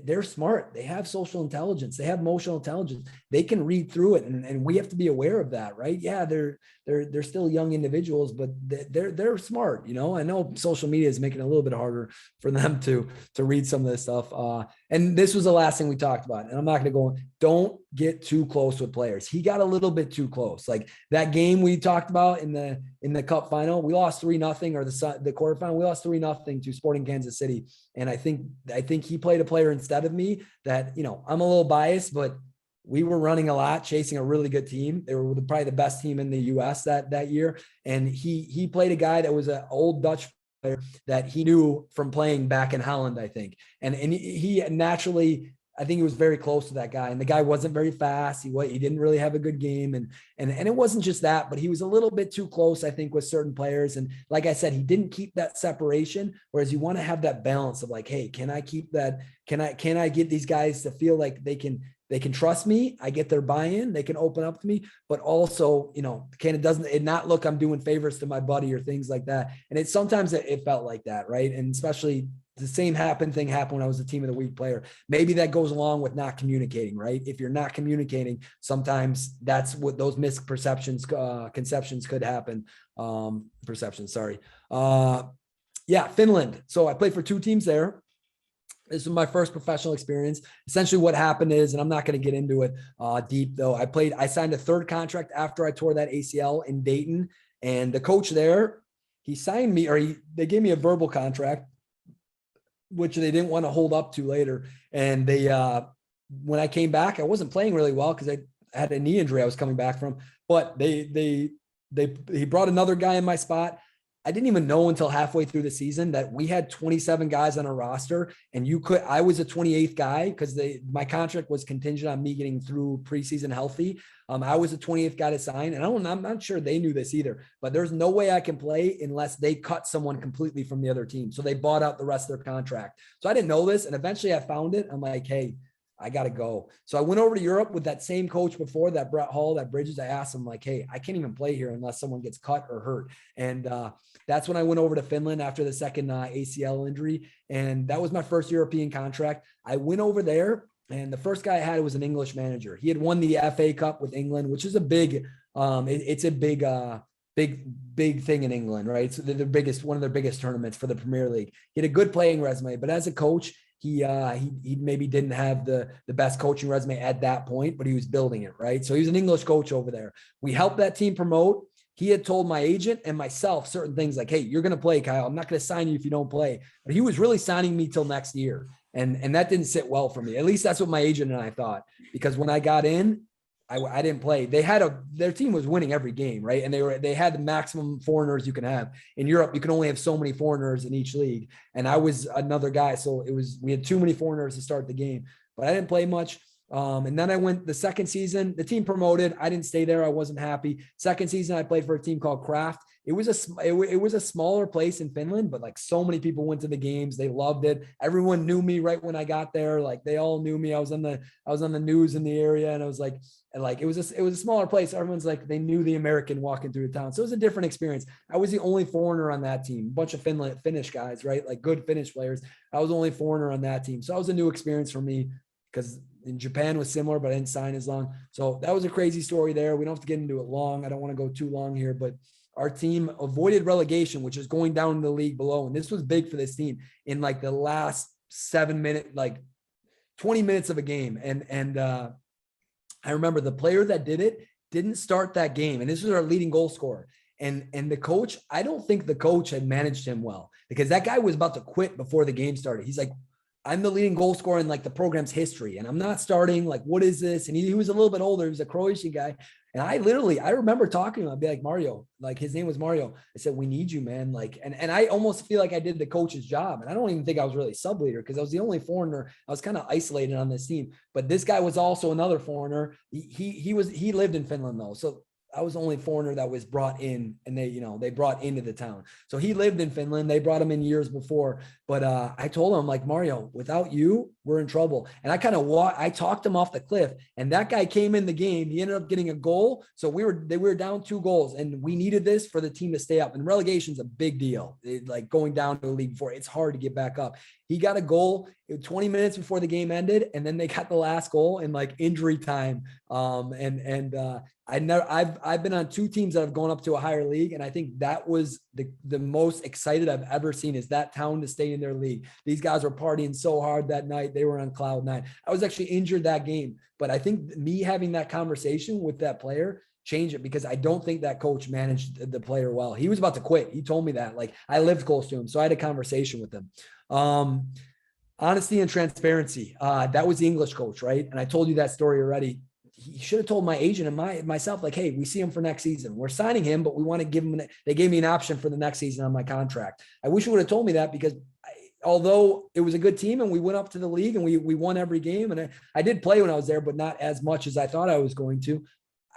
they're smart. They have social intelligence. They have emotional intelligence. They can read through it. And we have to be aware of that, right? Yeah, they're still young individuals, but they're smart. I know social media is making it a little bit harder for them to read some of this stuff. And this was the last thing we talked about. And I'm not going to go on. Don't get too close with players. He got a little bit too close. Like that game we talked about in the cup final, we lost 3-0, or the quarterfinal, we lost 3-0 to Sporting Kansas City. And I think he played a player instead of me that, I'm a little biased, but we were running a lot, chasing a really good team. They were probably the best team in the US that year. And he played a guy that was an old Dutch player that he knew from playing back in Holland, I think. And he naturally, I think he was very close to that guy, and the guy wasn't very fast. He didn't really have a good game. And it wasn't just that, but he was a little bit too close, I think, with certain players. And like I said, he didn't keep that separation, whereas you want to have that balance of like, hey, can I keep that? Can I get these guys to feel like they can they can trust me. I get their buy-in. They can open up to me, but also, it doesn't not look, I'm doing favors to my buddy or things like that. And sometimes it felt like that. Right. And especially the same thing happened when I was a team of the week player. Maybe that goes along with not communicating, right? If you're not communicating, sometimes that's what those misperceptions, conceptions could happen. Sorry. Finland. So I played for 2 teams there. This was my first professional experience. Essentially what happened is, and I'm not going to get into it deep though. I signed a 3rd contract after I tore that ACL in Dayton, and the coach there, he signed me, they gave me a verbal contract, which they didn't want to hold up to later. And they, when I came back, I wasn't playing really well because I had a knee injury I was coming back from, but he brought another guy in my spot. I didn't even know until halfway through the season that we had 27 guys on a roster, and I was a 28th guy because my contract was contingent on me getting through preseason healthy. I was the 28th guy to sign, and I'm not sure they knew this either, but there's no way I can play unless they cut someone completely from the other team. So they bought out the rest of their contract. So I didn't know this, and eventually I found it. I'm like, hey, I got to go. So I went over to Europe with that same coach before, that Brett Hall, that Bridges. I asked him like, hey, I can't even play here unless someone gets cut or hurt. And that's when I went over to Finland after the second ACL injury. And that was my first European contract. I went over there, and the first guy I had was an English manager. He had won the FA Cup with England, which is a big, it's a big thing in England, right? So they're one of their biggest tournaments for the Premier League. He had a good playing resume, but as a coach, he maybe didn't have the best coaching resume at that point, but he was building it, right? So he was an English coach over there. We helped that team promote. He had told my agent and myself certain things like, hey, you're going to play, Kyle. I'm not going to sign you if you don't play. But he was really signing me till next year. And that didn't sit well for me. At least that's what my agent and I thought, because when I got in, I didn't play. Their team was winning every game, right? And they had the maximum foreigners you can have. In Europe, you can only have so many foreigners in each league. And I was another guy. So we had too many foreigners to start the game, but I didn't play much. And then I went the second season, the team promoted. I didn't stay there. I wasn't happy. Second season, I played for a team called Kraft. It was a smaller place in Finland, but like so many people went to the games. They loved it. Everyone knew me right when I got there. Like they all knew me. I was on the news in the area, and I was like it was a smaller place. Everyone's like, they knew the American walking through the town. So it was a different experience. I was the only foreigner on that team, a bunch of Finnish guys, right? Like good Finnish players. I was the only foreigner on that team. So that was a new experience for me, because in Japan was similar, but I didn't sign as long. So that was a crazy story there. We don't have to get into it long. I don't want to go too long here, but our team avoided relegation, which is going down in the league below. And this was big for this team in like the last 7 minutes, like 20 minutes of a game. And I remember the player that did it didn't start that game. And this was our leading goal scorer. And the coach, I don't think the coach had managed him well, because that guy was about to quit before the game started. He's like, I'm the leading goal scorer in like the program's history, and I'm not starting. Like, what is this? And he was a little bit older. He was a Croatian guy. And I remember talking to him. I'd be like, Mario, like his name was Mario. I said, we need you, man. Like, and I almost feel like I did the coach's job. And I don't even think I was really sub leader, because I was the only foreigner. I was kind of isolated on this team, but this guy was also another foreigner. He lived in Finland though. So I was the only foreigner that was brought in, and they brought into the town. So he lived in Finland. They brought him in years before. But I told him, like, Mario, without you, we're in trouble. And I talked him off the cliff, and that guy came in the game. He ended up getting a goal. So we were down 2 goals, and we needed this for the team to stay up. And relegation's a big deal. Like going down to the league before, it's hard to get back up. He got a goal 20 minutes before the game ended, and then they got the last goal in like injury time. I've been on 2 teams that have gone up to a higher league, and I think that was the most excited I've ever seen, is that town to stay in their league. These guys were partying so hard that night. They were on cloud 9. I was actually injured that game, but I think me having that conversation with that player changed it, because I don't think that coach managed the player well. He was about to quit. He told me that. Like, I lived close to him, so I had a conversation with him. Honesty and transparency. That was the English coach, right? And I told you that story already. He should have told my agent and myself, like, hey, we see him for next season. We're signing him, but we want to give him, they gave me an option for the next season on my contract. I wish you would have told me that, because although it was a good team and we went up to the league and we won every game, and I did play when I was there, but not as much as I thought I was going to.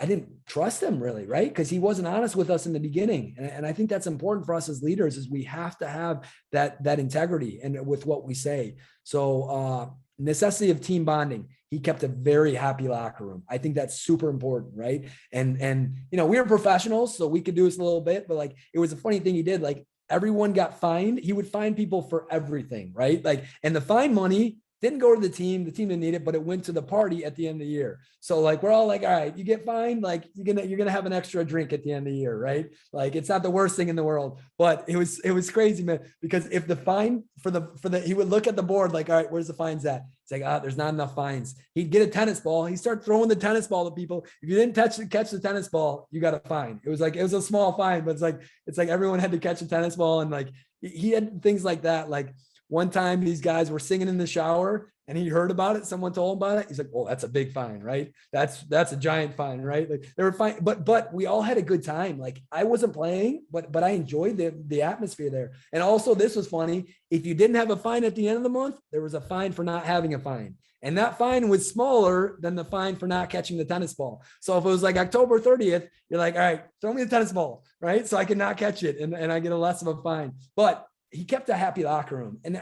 I didn't trust him really, right? Because he wasn't honest with us in the beginning. And I think that's important for us as leaders, is we have to have that integrity and with what we say. So necessity of team bonding. He kept a very happy locker room. I think that's super important, right? And we were professionals, so we could do this a little bit, but like it was a funny thing he did. Like everyone got fined. He would fine people for everything, right? Like, and the fine money didn't go to the team didn't need it, but it went to the party at the end of the year. So like we're all like, all right, you get fined, like you're gonna have an extra drink at the end of the year, right? Like it's not the worst thing in the world, but it was crazy, man. Because if the fine for the he would look at the board like, all right, where's the fines at? It's like, there's not enough fines. He'd get a tennis ball. He'd start throwing the tennis ball to people. If you didn't catch the tennis ball, you got a fine. It was a small fine, but it's like everyone had to catch a tennis ball, and like he had things like that. Like one time these guys were singing in the shower and he heard about it. Someone told him about it. He's like, well, that's a big fine, right? That's a giant fine, right? Like they were fine, but we all had a good time. Like I wasn't playing, but I enjoyed the atmosphere there. And also this was funny. If you didn't have a fine at the end of the month, there was a fine for not having a fine. And that fine was smaller than the fine for not catching the tennis ball. So if it was like October 30th, you're like, all right, throw me the tennis ball, right? So I can not catch it and I get a less of a fine. But he kept a happy locker room. And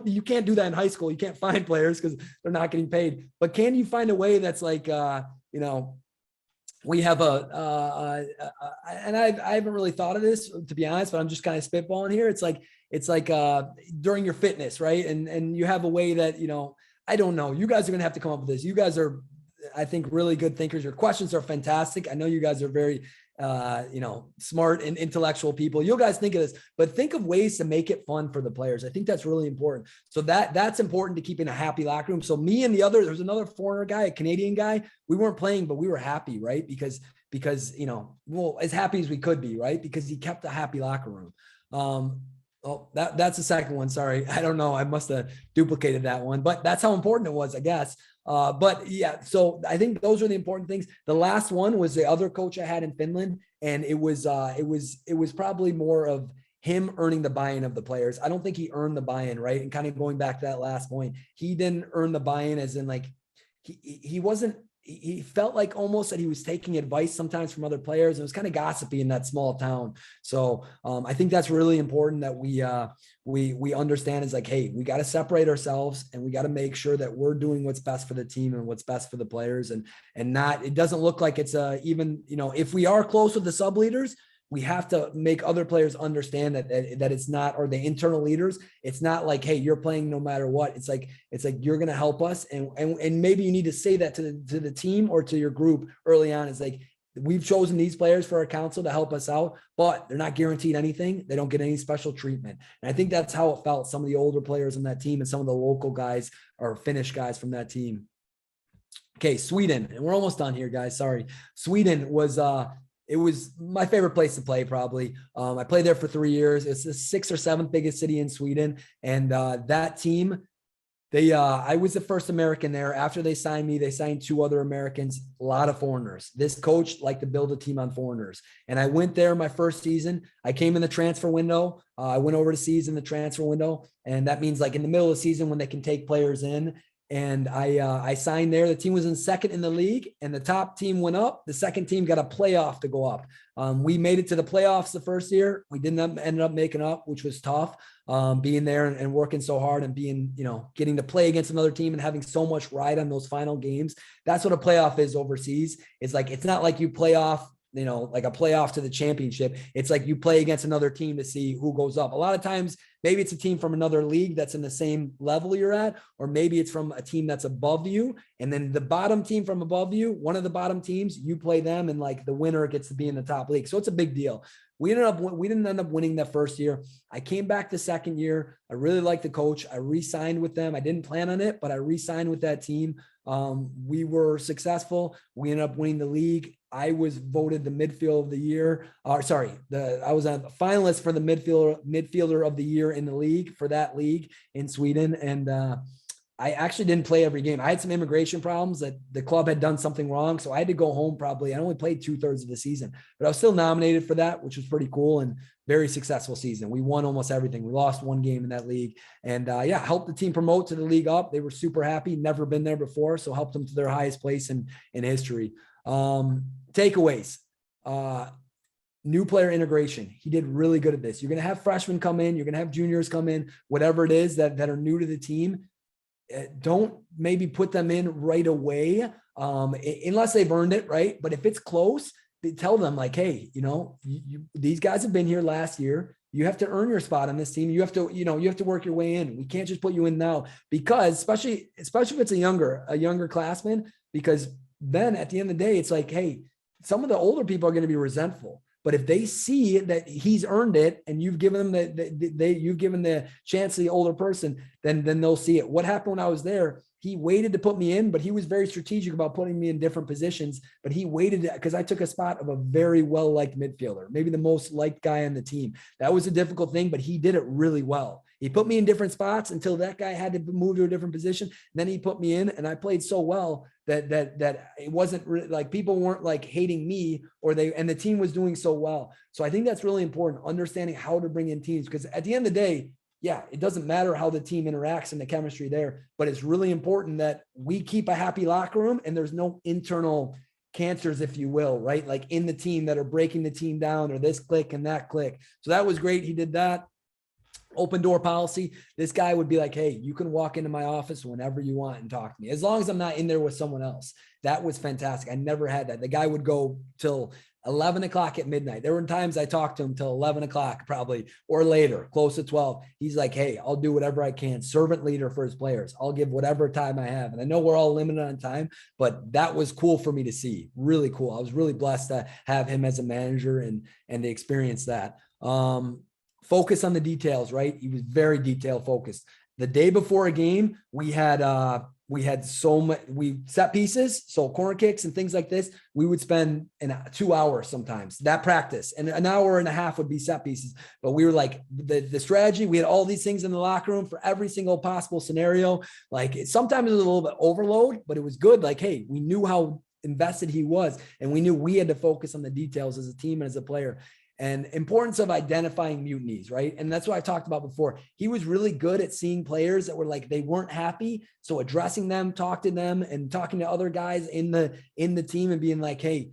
you can't do that in high school. You can't find players because they're not getting paid. But can you find a way that's like, we have and I haven't really thought of this, to be honest, but I'm just kind of spitballing here. It's like during your fitness, right? And you have a way that, I don't know, you guys are going to have to come up with this. You guys are, I think, really good thinkers. Your questions are fantastic. I know you guys are very, smart and intellectual people. You guys think of this, but think of ways to make it fun for the players. I think that's really important. So that's important to keeping a happy locker room. So me and there's another foreigner guy, a Canadian guy. We weren't playing, but we were happy, right? Because as happy as we could be, right? Because he kept a happy locker room. That's the second one. Sorry. I don't know. I must have duplicated that one, but that's how important it was, I guess. But yeah, so I think those are the important things. The last one was the other coach I had in Finland. And it was probably more of him earning the buy-in of the players. I don't think he earned the buy-in, right? And kind of going back to that last point, he didn't earn the buy-in as in like, he felt like almost that he was taking advice sometimes from other players. It was kind of gossipy in that small town. So I think that's really important that we understand is like, hey, we got to separate ourselves and we got to make sure that we're doing what's best for the team and what's best for the players. And not, it doesn't look like it's even, if we are close with the sub leaders, we have to make other players understand that it's not, or the internal leaders, it's not like, hey, you're playing no matter what. It's like you're going to help us. And maybe you need to say that to the team or to your group early on. It's like, we've chosen these players for our council to help us out, but they're not guaranteed anything. They don't get any special treatment. And I think that's how it felt. Some of the older players on that team and some of the local guys or Finnish guys from that team. Okay. Sweden. And we're almost done here, guys. Sorry. Sweden was, it was my favorite place to play, probably. I played there for 3 years. It's the 6th or 7th biggest city in Sweden. And that team, I was the first American there. After they signed me, they signed 2 other Americans, a lot of foreigners. This coach liked to build a team on foreigners. And I went there my first season. I came in the transfer window. I went over to season the transfer window. And that means like in the middle of the season when they can take players in. And I signed there. The team was in second in the league and the top team went up. The second team got a playoff to go up. We made it to the playoffs the first year. We didn't end up making up, which was tough. Being there and working so hard and being, getting to play against another team and having so much ride on those final games. That's what a playoff is overseas. It's like, it's not like you play off, like a playoff to the championship. It's like you play against another team to see who goes up. A lot of times, maybe it's a team from another league that's in the same level you're at, or maybe it's from a team that's above you. And then the bottom team from above you, one of the bottom teams, you play them and like the winner gets to be in the top league. So it's a big deal. We didn't end up winning that first year. I came back the second year. I really liked the coach. I re-signed with them. I didn't plan on it, but I re-signed with that team. We were successful. We ended up winning the league. I was voted the midfielder of the year. I was a finalist for the midfielder of the year in the league for that league in Sweden. And I actually didn't play every game. I had some immigration problems that the club had done something wrong. So I had to go home probably. I only played 2/3 of the season, but I was still nominated for that, which was pretty cool and very successful season. We won almost everything. We lost 1 game in that league and helped the team promote to the league up. They were super happy, never been there before. So helped them to their highest place in history. Takeaways, new player integration. He did really good at this. You're going to have freshmen come in, you're going to have juniors come in, whatever it is that are new to the team. don't maybe put them in right away, unless they've earned it, right? But if it's close, they tell them like, hey, these guys have been here last year. You have to earn your spot on this team. You have to, you have to work your way in. We can't just put you in now, because especially if it's a younger classman, because then at the end of the day, it's like, hey, some of the older people are going to be resentful. But if they see that he's earned it and you've given them you've given the chance to the older person, then they'll see it. What happened when I was there? He waited to put me in, but he was very strategic about putting me in different positions. But he waited because I took a spot of a very well-liked midfielder, maybe the most liked guy on the team. That was a difficult thing, but he did it really well. He put me in different spots until that guy had to move to a different position. Then he put me in, and I played so well that it wasn't really, like, people weren't like hating me, and the team was doing so well. So I think that's really important, understanding how to bring in teams, because at the end of the day, yeah, it doesn't matter how the team interacts and the chemistry there, but it's really important that we keep a happy locker room and there's no internal cancers, if you will, right? Like in the team that are breaking the team down, or this click and that click. So that was great. He did that. Open door policy. This guy would be like, hey, you can walk into my office whenever you want and talk to me, as long as I'm not in there with someone else. That was fantastic. I never had that. The guy would go till 11 o'clock at midnight. There were times I talked to him till 11 o'clock probably, or later, close to 12. He's like, hey, I'll do whatever I can. Servant leader for his players. I'll give whatever time I have. And I know we're all limited on time, but that was cool for me to see. Really cool. I was really blessed to have him as a manager and to experience that. Focus on the details, right? He was very detail focused. The day before a game, we had so much, we set pieces. So corner kicks and things like this, we would spend 2 hours sometimes that practice, and an hour and a half would be set pieces. But we were like the strategy, we had all these things in the locker room for every single possible scenario. Like sometimes it was a little bit overload, but it was good. Like, hey, we knew how invested he was, and we knew we had to focus on the details as a team and as a player. And importance of identifying mutinies, right? And that's what I talked about before. He was really good at seeing players that were like, they weren't happy. So addressing them, talk to them, and talking to other guys in the team and being like, hey,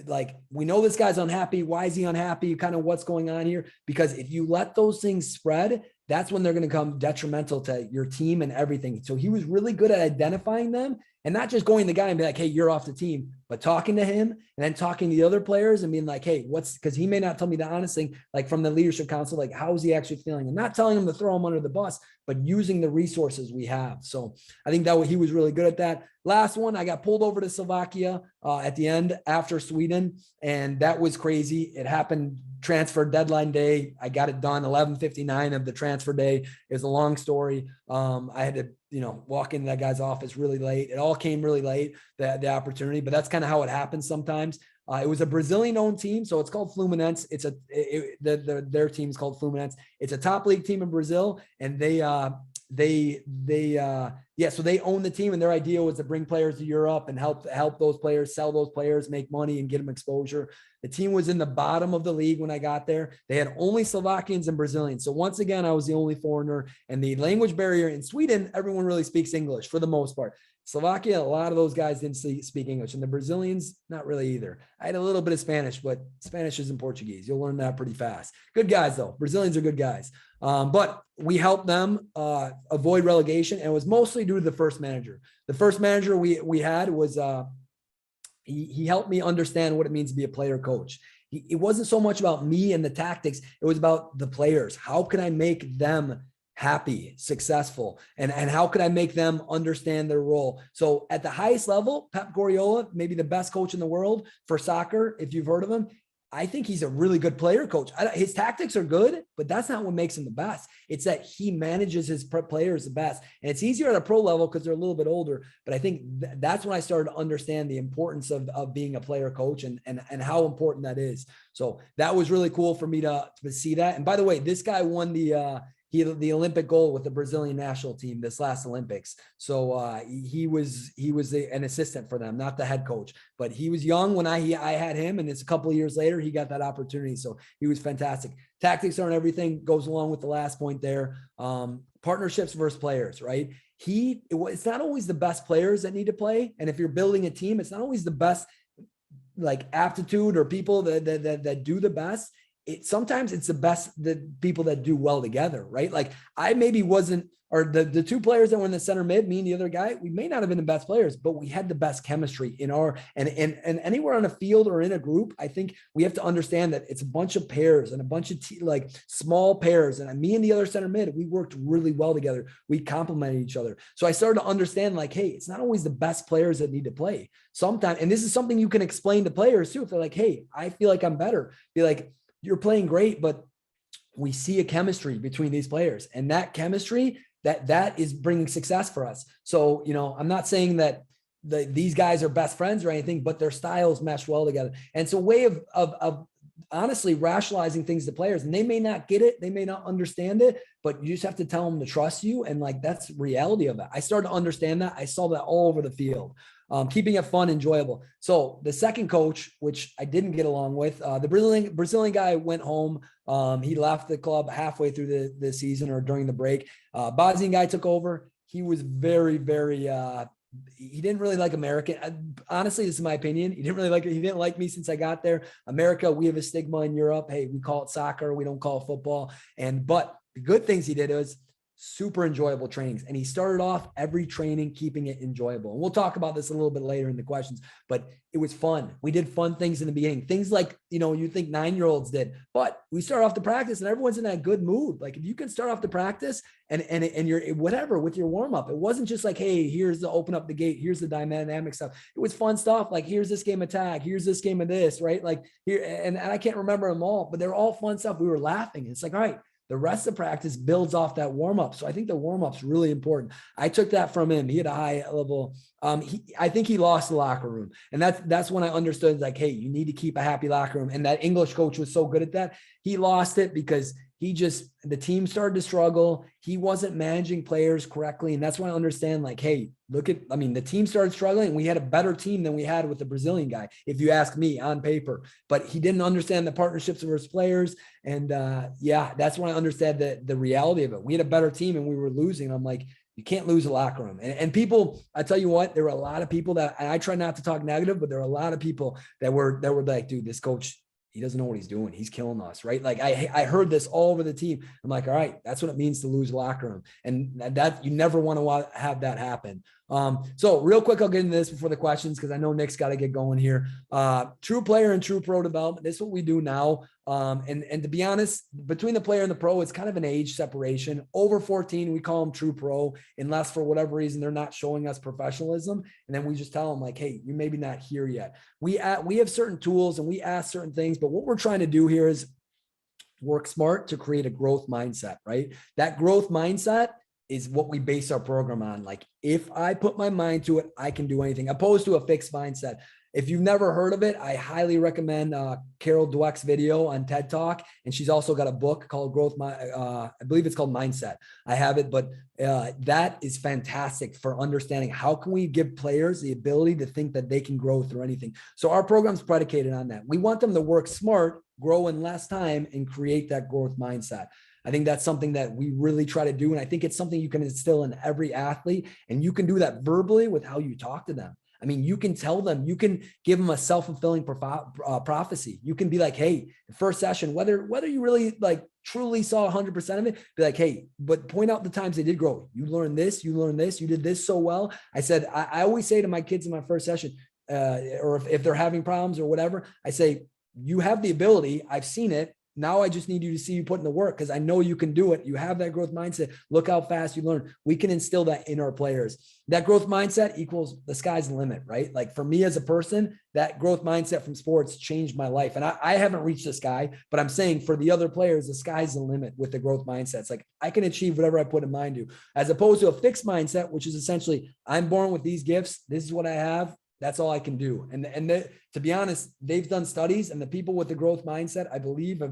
like, we know this guy's unhappy. Why is he unhappy? Kind of what's going on here? Because if you let those things spread, that's when they're going to come detrimental to your team and everything. So he was really good at identifying them, and not just going to the guy and be like, hey, you're off the team, but talking to him and then talking to the other players and being like, hey, because he may not tell me the honest thing, like from the leadership council, like, how is he actually feeling? And not telling him to throw him under the bus, but using the resources we have. So I think he was really good at that. Last one, I got pulled over to Slovakia at the end after Sweden, and that was crazy. It happened transfer deadline day. I got it done 11:59 of the transfer day. It was a long story. I had to, walk into that guy's office really late. It all came really late, the opportunity, but that's kind of how it happens sometimes. It was a Brazilian-owned team, so it's called Fluminense. Their team is called Fluminense. It's a top league team in Brazil, and so they own the team, and their idea was to bring players to Europe and help those players, sell those players, make money, and get them exposure. The team was in the bottom of the league when I got there. They had only Slovakians and Brazilians. So once again, I was the only foreigner, and the language barrier in Sweden, everyone really speaks English for the most part. Slovakia, a lot of those guys didn't speak English, and the Brazilians, not really either. I had a little bit of Spanish, but Spanish isn't Portuguese. You'll learn that pretty fast. Good guys, though. Brazilians are good guys. But we helped them avoid relegation, and it was mostly due to the first manager. The first manager we had was he helped me understand what it means to be a player coach. It wasn't so much about me and the tactics. It was about the players. How can I make them happy, successful, and how could I make them understand their role? So at the highest level, Pep Guardiola, maybe the best coach in the world for soccer, if you've heard of him, I think he's a really good player coach. His tactics are good, but that's not what makes him the best. It's that he manages his players the best. And it's easier at a pro level because they're a little bit older. But I think that's when I started to understand the importance of being a player coach and how important that is. So that was really cool for me to see that. And by the way, this guy won the Olympic gold with the Brazilian national team this last Olympics. So he was an assistant for them, not the head coach, but he was young when I had him, and it's a couple of years later, he got that opportunity. So he was fantastic. Tactics aren't everything, goes along with the last point there. Partnerships versus players, right? It's not always the best players that need to play. And if you're building a team, it's not always the best like aptitude or people that do the best. sometimes it's the people that do well together, right? Like I maybe wasn't, or the two players that were in the center mid, me and the other guy, we may not have been the best players, but we had the best chemistry in our, and anywhere on a field or in a group. I think we have to understand that it's a bunch of pairs and a bunch of like small pairs. And me and the other center mid, we worked really well together. We complemented each other. So I started to understand like, hey, it's not always the best players that need to play sometimes. And this is something you can explain to players too. If they're like, hey, I feel like I'm better, be like, you're playing great, but we see a chemistry between these players, and that chemistry that is bringing success for us. So, I'm not saying that these guys are best friends or anything, but their styles mesh well together. And it's a way of honestly rationalizing things to players, and they may not get it. They may not understand it, but you just have to tell them to trust you. And like, that's reality of it. I started to understand that. I saw that all over the field. Keeping it fun, enjoyable. So the second coach, which I didn't get along with, the Brazilian guy went home. He left the club halfway through the season or during the break. Bosnian guy took over. He was very, very, he didn't really like America. Honestly, this is my opinion. He didn't like me since I got there. America, we have a stigma in Europe. Hey, we call it soccer. We don't call it football. But the good things he did was super enjoyable trainings. And he started off every training keeping it enjoyable. And we'll talk about this a little bit later in the questions, but it was fun. We did fun things in the beginning, things like, you think 9-year-olds did, but we start off the practice and everyone's in that good mood. Like if you can start off the practice and you're whatever with your warm up, it wasn't just like, hey, here's the open up the gate. Here's the dynamic stuff. It was fun stuff. Like here's this game of tag. Here's this game of this, right? Like here, and I can't remember them all, but they're all fun stuff. We were laughing. It's like, all right, the rest of practice builds off that warm-up. So I think the warm-up's really important. I took that from him. He had a high level. I think he lost the locker room. And that's when I understood, like, hey, you need to keep a happy locker room. And that English coach was so good at that. He lost it because the team started to struggle. He wasn't managing players correctly. And that's when I understand, like, hey, the team started struggling. We had a better team than we had with the Brazilian guy, if you ask me, on paper, but he didn't understand the partnerships of his players. And that's when I understood the reality of it. We had a better team and we were losing. I'm like, you can't lose a locker room. And people, I tell you what, there were a lot of people that, and I try not to talk negative, but there were a lot of people that were like, dude, this coach, he doesn't know what he's doing. He's killing us, right? Like I heard this all over the team. I'm like, all right, that's what it means to lose locker room. And that you never want to have that happen. So real quick, I'll get into this before the questions, because I know Nick's got to get going here. True player and true pro development. This is what we do now. And to be honest, between the player and the pro, it's kind of an age separation. Over 14, we call them true pro, unless for whatever reason they're not showing us professionalism. And then we just tell them, like, hey, you're maybe not here yet. We have certain tools and we ask certain things, but what we're trying to do here is work smart to create a growth mindset, right? That growth mindset is what we base our program on. Like, if I put my mind to it, I can do anything, opposed to a fixed mindset. If you've never heard of it, I highly recommend Carol Dweck's video on TED Talk. And she's also got a book called I believe it's called Mindset. I have it, but that is fantastic for understanding how can we give players the ability to think that they can grow through anything. So our program's predicated on that. We want them to work smart, grow in less time, and create that growth mindset. I think that's something that we really try to do. And I think it's something you can instill in every athlete, and you can do that verbally with how you talk to them. I mean, you can tell them, you can give them a self-fulfilling prophecy. You can be like, hey, the first session, whether you really like truly saw 100% of it, be like, hey, but point out the times they did grow. You learned this, you did this so well. I said, I always say to my kids in my first session, or if they're having problems or whatever, I say, you have the ability. I've seen it. Now I just need you to see you put in the work, because I know you can do it. You have that growth mindset. Look how fast you learn. We can instill that in our players. That growth mindset equals the sky's the limit, right? Like for me as a person, that growth mindset from sports changed my life. And I haven't reached the sky, but I'm saying for the other players, the sky's the limit with the growth mindset. It's like, I can achieve whatever I put in mind to, as opposed to a fixed mindset, which is essentially, I'm born with these gifts. This is what I have. That's all I can do. And to be honest, they've done studies, and the people with the growth mindset, I believe,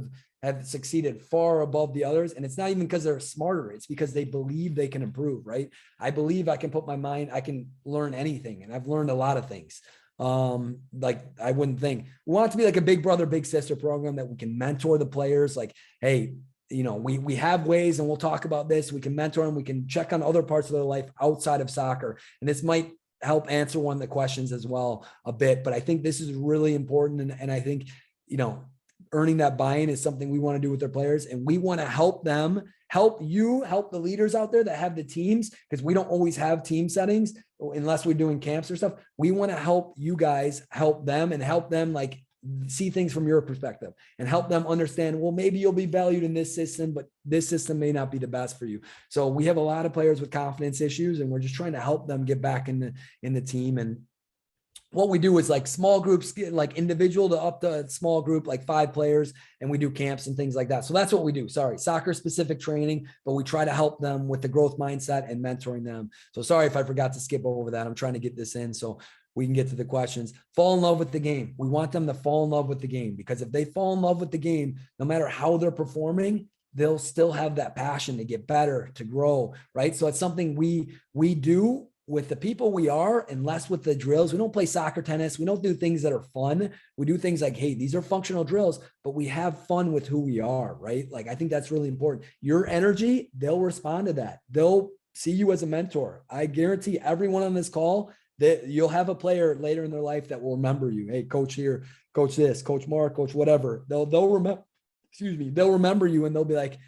have succeeded far above the others. And it's not even because they're smarter. It's because they believe they can improve, right? I believe I can put my mind, I can learn anything. And I've learned a lot of things. Like I wouldn't think. We want it to be like a big brother, big sister program that we can mentor the players. Like, hey, we have ways, and we'll talk about this. We can mentor them. We can check on other parts of their life outside of soccer. And this might help answer one of the questions as well a bit, but I think this is really important. And I think, earning that buy-in is something we want to do with their players. And we want to help them, help the leaders out there that have the teams, because we don't always have team settings unless we're doing camps or stuff. We want to help you guys, help them and help them like see things from your perspective and help them understand, well, maybe you'll be valued in this system, but this system may not be the best for you. So we have a lot of players with confidence issues, and we're just trying to help them get back in the team. And what we do is like small groups, like individual to up to small group, like 5 players, and we do camps and things like that. So that's what we do. Sorry, soccer specific training, but we try to help them with the growth mindset and mentoring them. So sorry if I forgot to skip over that. I'm trying to get this in so we can get to the questions. Fall in love with the game. We want them to fall in love with the game, because if they fall in love with the game, no matter how they're performing, they'll still have that passion to get better, to grow, right? So it's something we do with the people we are, and less with the drills. We don't play soccer, tennis. We don't do things that are fun. We do things like, hey, these are functional drills, but we have fun with who we are, right? Like, I think that's really important. Your energy, they'll respond to that. They'll see you as a mentor. I guarantee everyone on this call that you'll have a player later in their life that will remember you. Hey, coach here, coach this, coach Mark, coach whatever. They'll remember, they'll remember you, and they'll be like,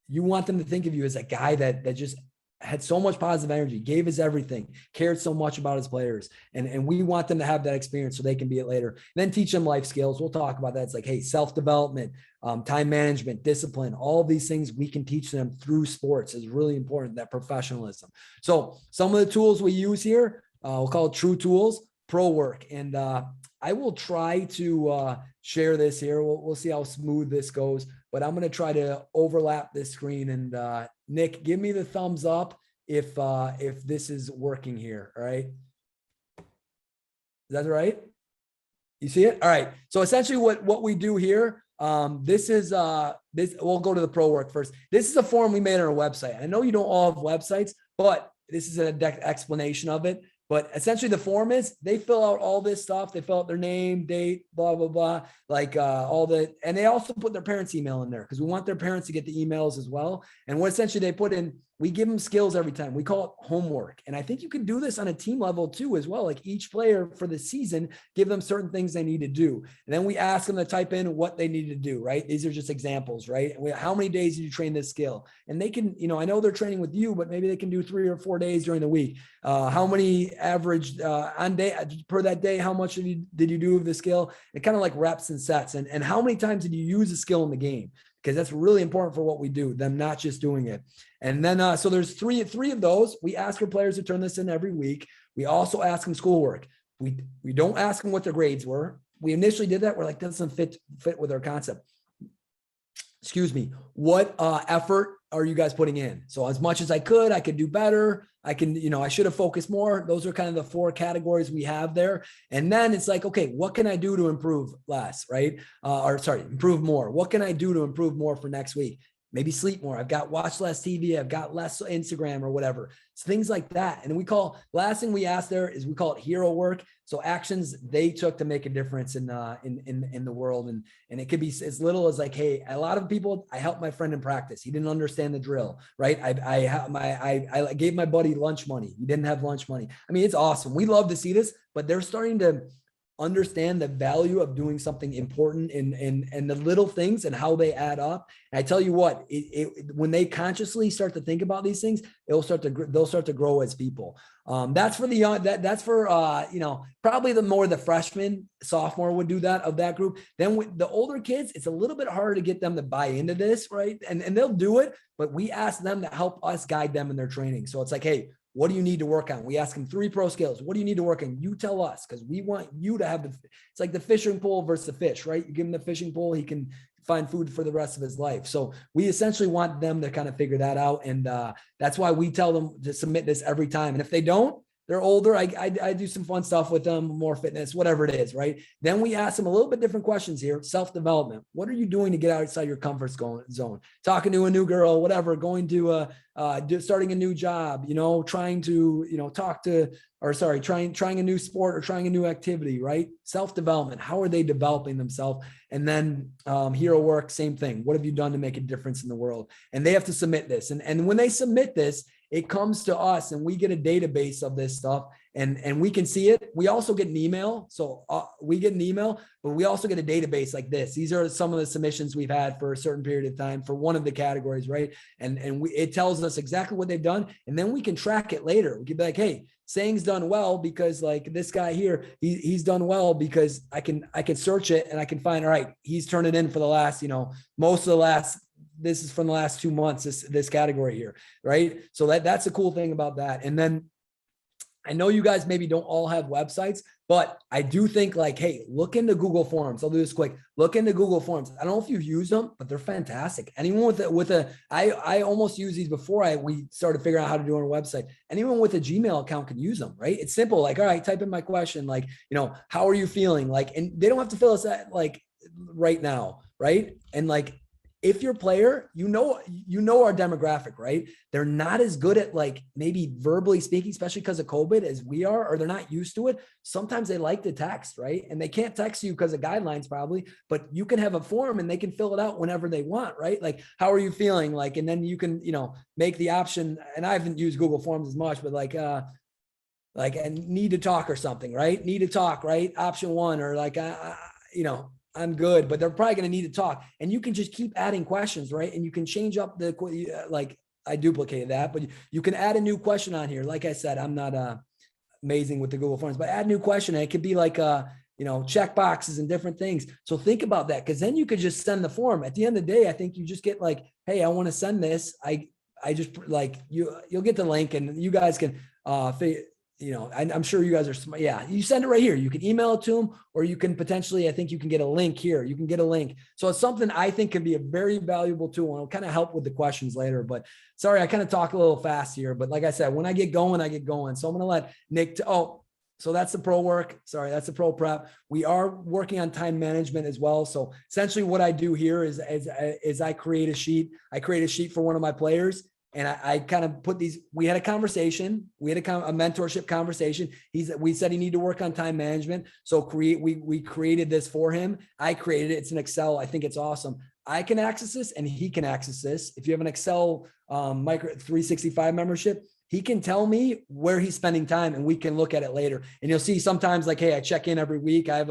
you want them to think of you as a guy that just had so much positive energy, gave his everything, cared so much about his players. And we want them to have that experience so they can be it later. And then teach them life skills. We'll talk about that. It's like, hey, self-development, time management, discipline, all these things we can teach them through sports is really important, that professionalism. So some of the tools we use here, we'll call it true tools, pro work. And I will try to share this here. We'll see how smooth this goes, but I'm going to try to overlap this screen. And Nick, give me the thumbs up if this is working here. All right. Is that right? You see it? All right. So essentially what we do here, this is we'll go to the pro work first. This is a form we made on our website. I know you don't all have websites, but this is an explanation of it. But essentially the form is they fill out all this stuff. They fill out their name, date, blah, blah, blah, like and they also put their parents' email in there because we want their parents to get the emails as well. And what essentially they put in, we give them skills every time. We call it homework. And I think you can do this on a team level too, as well. Like each player for the season, give them certain things they need to do. And then we ask them to type in what they need to do, right? These are just examples, right? How many days did you train this skill? And they can, I know they're training with you, but maybe they can do 3 or 4 days during the week. How many average on day per that day? How much did you do of the skill? And kind of like reps and sets. And how many times did you use the skill in the game? Because that's really important for what we do, them not just doing it. And then, so there's three of those. We ask our players to turn this in every week. We also ask them schoolwork. We don't ask them what their grades were. We initially did that. We're like, that doesn't fit with our concept. Excuse me. What effort are you guys putting in? So as much as I could do better. I can, I should have focused more. Those are kind of the 4 categories we have there. And then it's like, okay, what can I do to improve less, right? Improve more. What can I do to improve more for next week? Maybe sleep more. Watch less TV. I've got less Instagram or whatever. It's things like that. And last thing we ask there is we call it hero work. So actions they took to make a difference in the world. And it could be as little as like, hey, a lot of people, I helped my friend in practice. He didn't understand the drill, right? I gave my buddy lunch money. He didn't have lunch money. I mean, it's awesome. We love to see this, but they're starting to understand the value of doing something important and the little things and how they add up. And I tell you what, when they consciously start to think about these things, they'll start to grow as people. That's for the young, that's for, probably the freshman, sophomore would do that of that group. Then with the older kids, it's a little bit harder to get them to buy into this, right? And they'll do it, but we ask them to help us guide them in their training. So it's like, hey, what do you need to work on? We ask them 3 pro skills. What do you need to work on? You tell us, because we want you to have it's like the fishing pole versus the fish, right? You give him the fishing pole, he can find food for the rest of his life. So we essentially want them to kind of figure that out. And that's why we tell them to submit this every time. And if they don't, they're older. I do some fun stuff with them, more fitness, whatever it is, right? Then we ask them a little bit different questions here. Self-development. What are you doing to get outside your comfort zone? Talking to a new girl, whatever, going to starting a new job, trying to, trying a new sport or trying a new activity, right? Self-development. How are they developing themselves? And then hero work, same thing. What have you done to make a difference in the world? And they have to submit this. And when they submit this, it comes to us and we get a database of this stuff. and we can see it. We also get an email. So we get an email, but we also get a database like this. These are some of the submissions we've had for a certain period of time for one of the categories, right? And it tells us exactly what they've done. And then we can track it later. We can be like, hey, Sang's done well because like this guy here, he's done well because I can search it and I can find, all right, he's turned it in for the last, most of the last, this is from the last 2 months, this category here, right? So that's the cool thing about that. And then I know you guys maybe don't all have websites, but I do think like, hey, look into Google Forms. I'll do this quick. Look into Google Forms. I don't know if you've used them, but they're fantastic. Anyone I almost used these before we started figuring out how to do it on a website. Anyone with a Gmail account can use them, right? It's simple. Like, all right, type in my question. Like, how are you feeling? Like, and they don't have to fill us that like right now, right? And like, if you're a player, you know our demographic, right? They're not as good at like maybe verbally speaking, especially because of COVID as we are, or they're not used to it. Sometimes they like to text, right? And they can't text you because of guidelines probably, but you can have a form and they can fill it out whenever they want, right? Like, how are you feeling? Like, and then you can, make the option, and I haven't used Google Forms as much, but like, and need to talk or something, right? Need to talk, right? Option 1, or like, I'm good, but they're probably going to need to talk, and you can just keep adding questions, right? And you can change up like I duplicated that, but you can add a new question on here. Like I said, I'm not amazing with the Google Forms, but add new question. And it could be like, check boxes and different things. So think about that. Cause then you could just send the form. At the end of the day, I think you just get like, hey, I want to send this. I just like you'll get the link and you guys can, I'm sure you guys are smart. Yeah, you send it right here. You can email it to them, or you can potentially, I think you can get a link here. You can get a link. So it's something I think can be a very valuable tool, and it'll kind of help with the questions later. But sorry, I kind of talk a little fast here. But like I said, when I get going, I get going. So I'm going to let Nick, so that's the pro work. Sorry, that's the pro prep. We are working on time management as well. So essentially what I do here is I create a sheet. I create a sheet for one of my players. And I kind of put these, we had a conversation. We had a mentorship conversation. We said he needed to work on time management. So we created this for him. I created it. It's an Excel. I think it's awesome. I can access this and he can access this. If you have an Excel Micro 365 membership, he can tell me where he's spending time and we can look at it later. And you'll see sometimes like, hey, I check in every week. I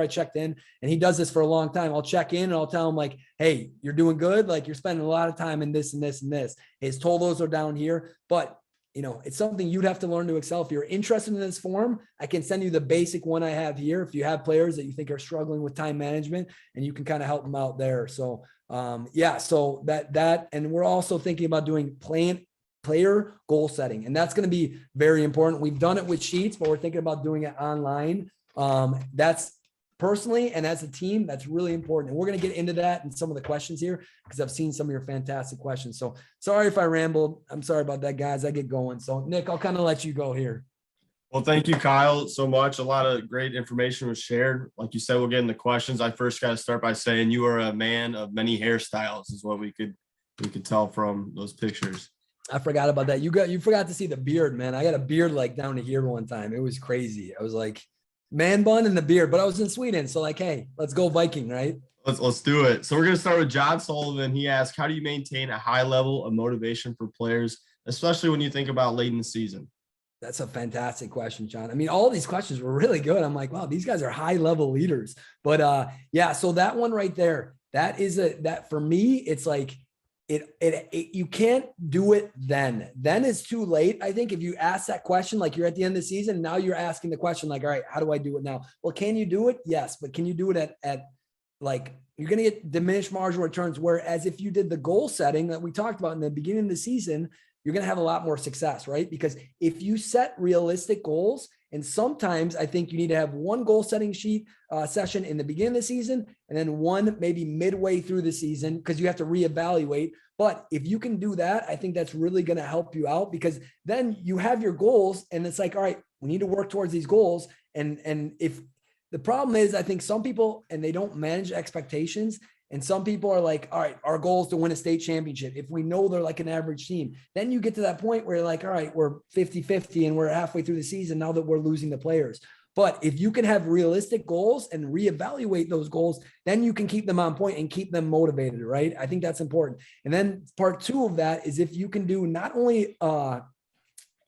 checked in, and he does this for a long time. I'll check in and I'll tell him like, hey, you're doing good. Like, you're spending a lot of time in this and this and this. His totals are down here, but it's something you'd have to learn to Excel. If you're interested in this form, I can send you the basic one I have here. If you have players that you think are struggling with time management, and you can kind of help them out there. So so that, and we're also thinking about doing player goal setting. And that's going to be very important. We've done it with sheets, but we're thinking about doing it online. That's personally, and as a team, that's really important. And we're going to get into that in some of the questions here, because I've seen some of your fantastic questions. So sorry if I rambled. I'm sorry about that, guys. I get going. So Nick, I'll kind of let you go here. Well, thank you, Kyle, so much. A lot of great information was shared. Like you said, we'll get into questions. I first got to start by saying you are a man of many hairstyles, is what we could tell from those pictures. I forgot about that. You forgot to see the beard, man. I got a beard like down to here one time. It was crazy. I was like man bun and the beard, but I was in Sweden. So like, hey, let's go Viking, right? Let's do it. So we're going to start with John Sullivan. He asked, how do you maintain a high level of motivation for players, especially when you think about late in the season? That's a fantastic question, John. I mean, all these questions were really good. I'm like, wow, these guys are high level leaders. But so that one right there, that for me, it's like, you can't do it then. Then it's too late. I think if you ask that question, like you're at the end of the season, now you're asking the question like, all right, how do I do it now? Well, can you do it? Yes. But can you do it at like, you're going to get diminished marginal returns. Whereas if you did the goal setting that we talked about in the beginning of the season, you're going to have a lot more success, right? Because if you set realistic goals, and sometimes I think you need to have one goal setting sheet session in the beginning of the season, and then one maybe midway through the season, because you have to reevaluate. But if you can do that, I think that's really going to help you out, because then you have your goals and it's like, all right, we need to work towards these goals. And if the problem is, I think some people, and they don't manage expectations. And some people are like, all right, our goal is to win a state championship. If we know they're like an average team, then you get to that point where you're like, all right, we're 50-50 and we're halfway through the season now that we're losing the players. But if you can have realistic goals and reevaluate those goals, then you can keep them on point and keep them motivated, right? I think that's important. And then part two of that is if you can do not only,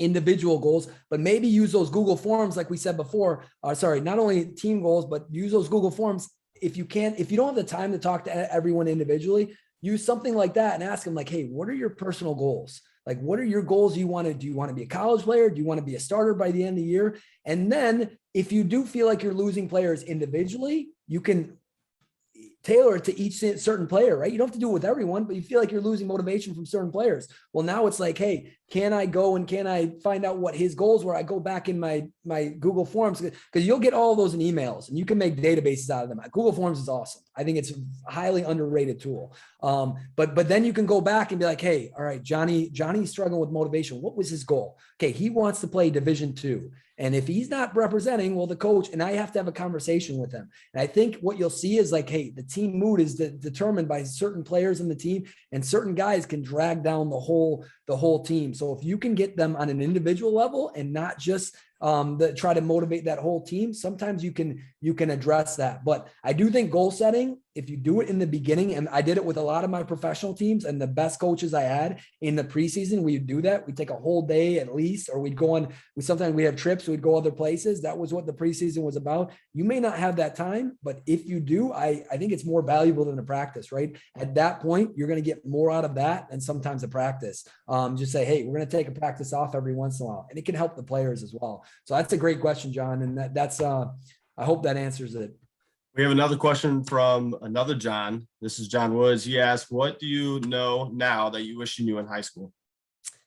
individual goals, but maybe use those Google Forms, like we said before. Not only team goals, but use those Google Forms. If you don't have the time to talk to everyone individually, use something like that and ask them like, hey, what are your personal goals? Like, what are your goals? Do you want to be a college player? Do you want to be a starter by the end of the year? And then if you do feel like you're losing players individually, you can tailor it to each certain player, right? You don't have to do it with everyone, but you feel like you're losing motivation from certain players. Well, now it's like, hey, can I go and can I find out what his goals were? I go back in my Google Forms, because you'll get all of those in emails and you can make databases out of them. Google Forms is awesome. I think it's a highly underrated tool. But then you can go back and be like, hey, all right, Johnny's struggling with motivation. What was his goal? Okay, he wants to play Division II. And if he's not representing, well, the coach and I have to have a conversation with him. And I think what you'll see is like, hey, the team mood is determined by certain players in the team, and certain guys can drag down the whole team. So if you can get them on an individual level and not just try to motivate that whole team, sometimes you can address that. But I do think goal setting, if you do it in the beginning, and I did it with a lot of my professional teams and the best coaches I had in the preseason, we would do that. We'd take a whole day at least, or we'd go on, sometimes we have trips, we'd go other places. That was what the preseason was about. You may not have that time, but if you do, I think it's more valuable than a practice, right? At that point, you're going to get more out of that than sometimes a practice. Just say, hey, we're going to take a practice off every once in a while, and it can help the players as well. So that's a great question, John. And that's I hope that answers it. We have another question from another John. This is John Woods. He asked, what do you know now that you wish you knew in high school?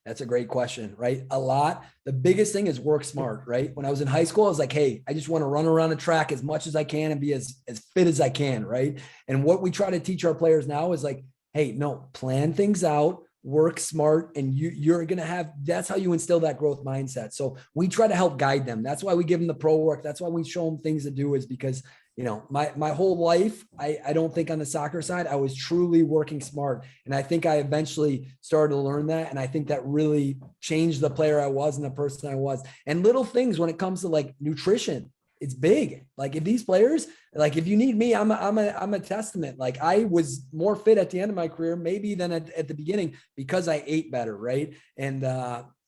That's a great question, right? A lot. The biggest thing is work smart, right? When I was in high school, I was like, hey, I just want to run around a track as much as I can and be as fit as I can, right? And what we try to teach our players now is like, hey, no, plan things out, work smart, and you're going to have, that's how you instill that growth mindset. So we try to help guide them. That's why we give them the pro work. That's why we show them things to do, is because, you know, my whole life, I don't think on the soccer side, I was truly working smart. And I think I eventually started to learn that. And I think that really changed the player I was and the person I was. And little things when it comes to like nutrition, it's big. Like if these players, like if you need me, I'm a testament. Like I was more fit at the end of my career, maybe than at the beginning, because I ate better. Right. And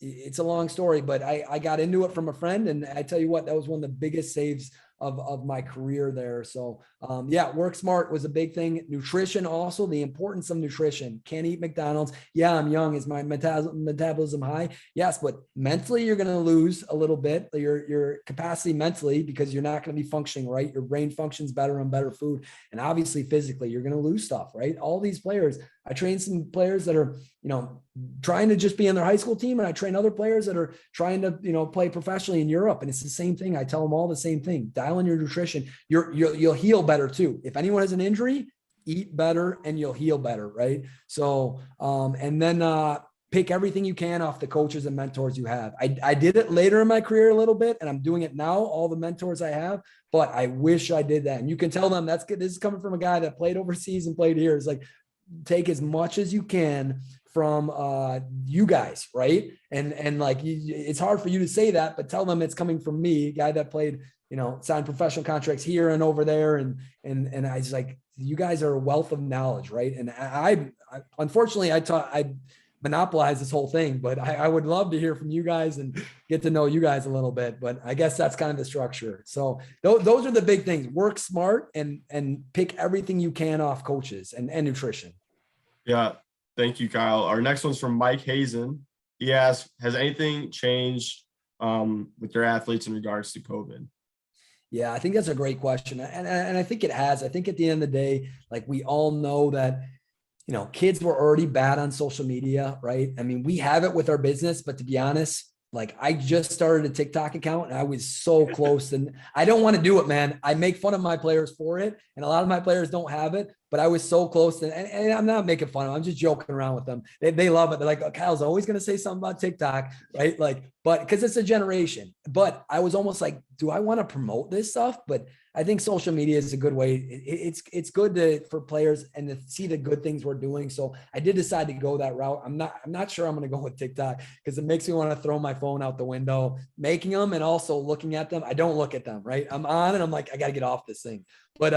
it's a long story, but I got into it from a friend. And I tell you what, that was one of the biggest saves of my career there. So yeah, work smart was a big thing. Nutrition, also the importance of nutrition. Can't eat McDonald's. Yeah, I'm young. Is my metabolism high? Yes, but mentally you're going to lose a little bit, your capacity mentally, because you're not going to be functioning right. Your brain functions better on better food. And obviously physically you're going to lose stuff, right? All these players, I train some players that are, you know, trying to just be on their high school team. And I train other players that are trying to, you know, play professionally in Europe. And it's the same thing. I tell them all the same thing. Dial in your nutrition. You'll heal better too. If anyone has an injury, eat better and you'll heal better. Right. So, and then pick everything you can off the coaches and mentors you have. I did it later in my career a little bit, and I'm doing it now, all the mentors I have, but I wish I did that. And you can tell them that's good. This is coming from a guy that played overseas and played here. It's like, take as much as you can from you guys, right? And like it's hard for you to say that, but tell them it's coming from me, a guy that played, you know, signed professional contracts here and over there, and I was like, you guys are a wealth of knowledge, right? And I unfortunately I monopolize this whole thing, but I would love to hear from you guys and get to know you guys a little bit. But I guess that's kind of the structure. So those are the big things: work smart and pick everything you can off coaches and nutrition. Yeah. Thank you, Kyle. Our next one's from Mike Hazen. He asks, has anything changed with your athletes in regards to COVID? Yeah, I think that's a great question. And I think it has. I think at the end of the day, like we all know that, you know, kids were already bad on social media, right? I mean, we have it with our business, but to be honest, like I just started a TikTok account and I was so close, and I don't want to do it, man. I make fun of my players for it, and a lot of my players don't have it, but I was so close, and I'm not making fun of them. I'm just joking around with them. They love it. They're like, oh, Kyle's always going to say something about TikTok, right? Like, but because it's a generation, but I was almost like, do I want to promote this stuff? But I think social media is a good way. It's good for players and to see the good things we're doing. So I did decide to go that route. I'm not sure I'm going to go with TikTok because it makes me want to throw my phone out the window, making them and also looking at them. I don't look at them, right? I'm on and I'm like, I got to get off this thing. But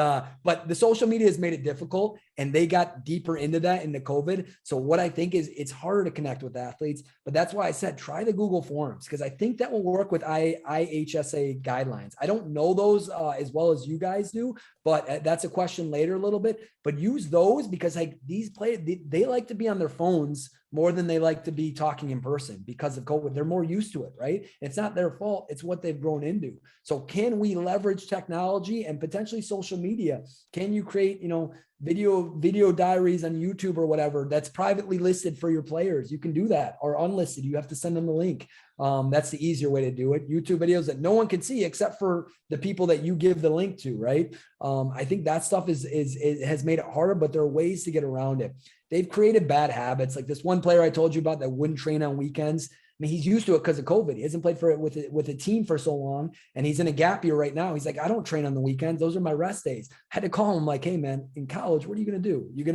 the social media has made it difficult, and they got deeper into that into COVID. So what I think is it's harder to connect with athletes, but that's why I said try the Google Forums, because I think that will work with IHSA guidelines. I don't know those as well as you guys do, but that's a question later a little bit. But use those because like these players, they like to be on their phones more than they like to be talking in person because of COVID. They're more used to it, right? It's not their fault. It's what they've grown into. So can we leverage technology and potentially social media? Can you create, video diaries on YouTube or whatever that's privately listed for your players? You can do that, or unlisted. You have to send them the link. That's the easier way to do it. YouTube videos that no one can see except for the people that you give the link to, right? I think that stuff has made it harder, but there are ways to get around it. They've created bad habits. Like this one player I told you about that wouldn't train on weekends. I mean, he's used to it because of COVID. He hasn't played for it with a team for so long, and he's in a gap year right now. He's like, I don't train on the weekends; those are my rest days. I had to call him like, hey man, in college, what are you gonna do? You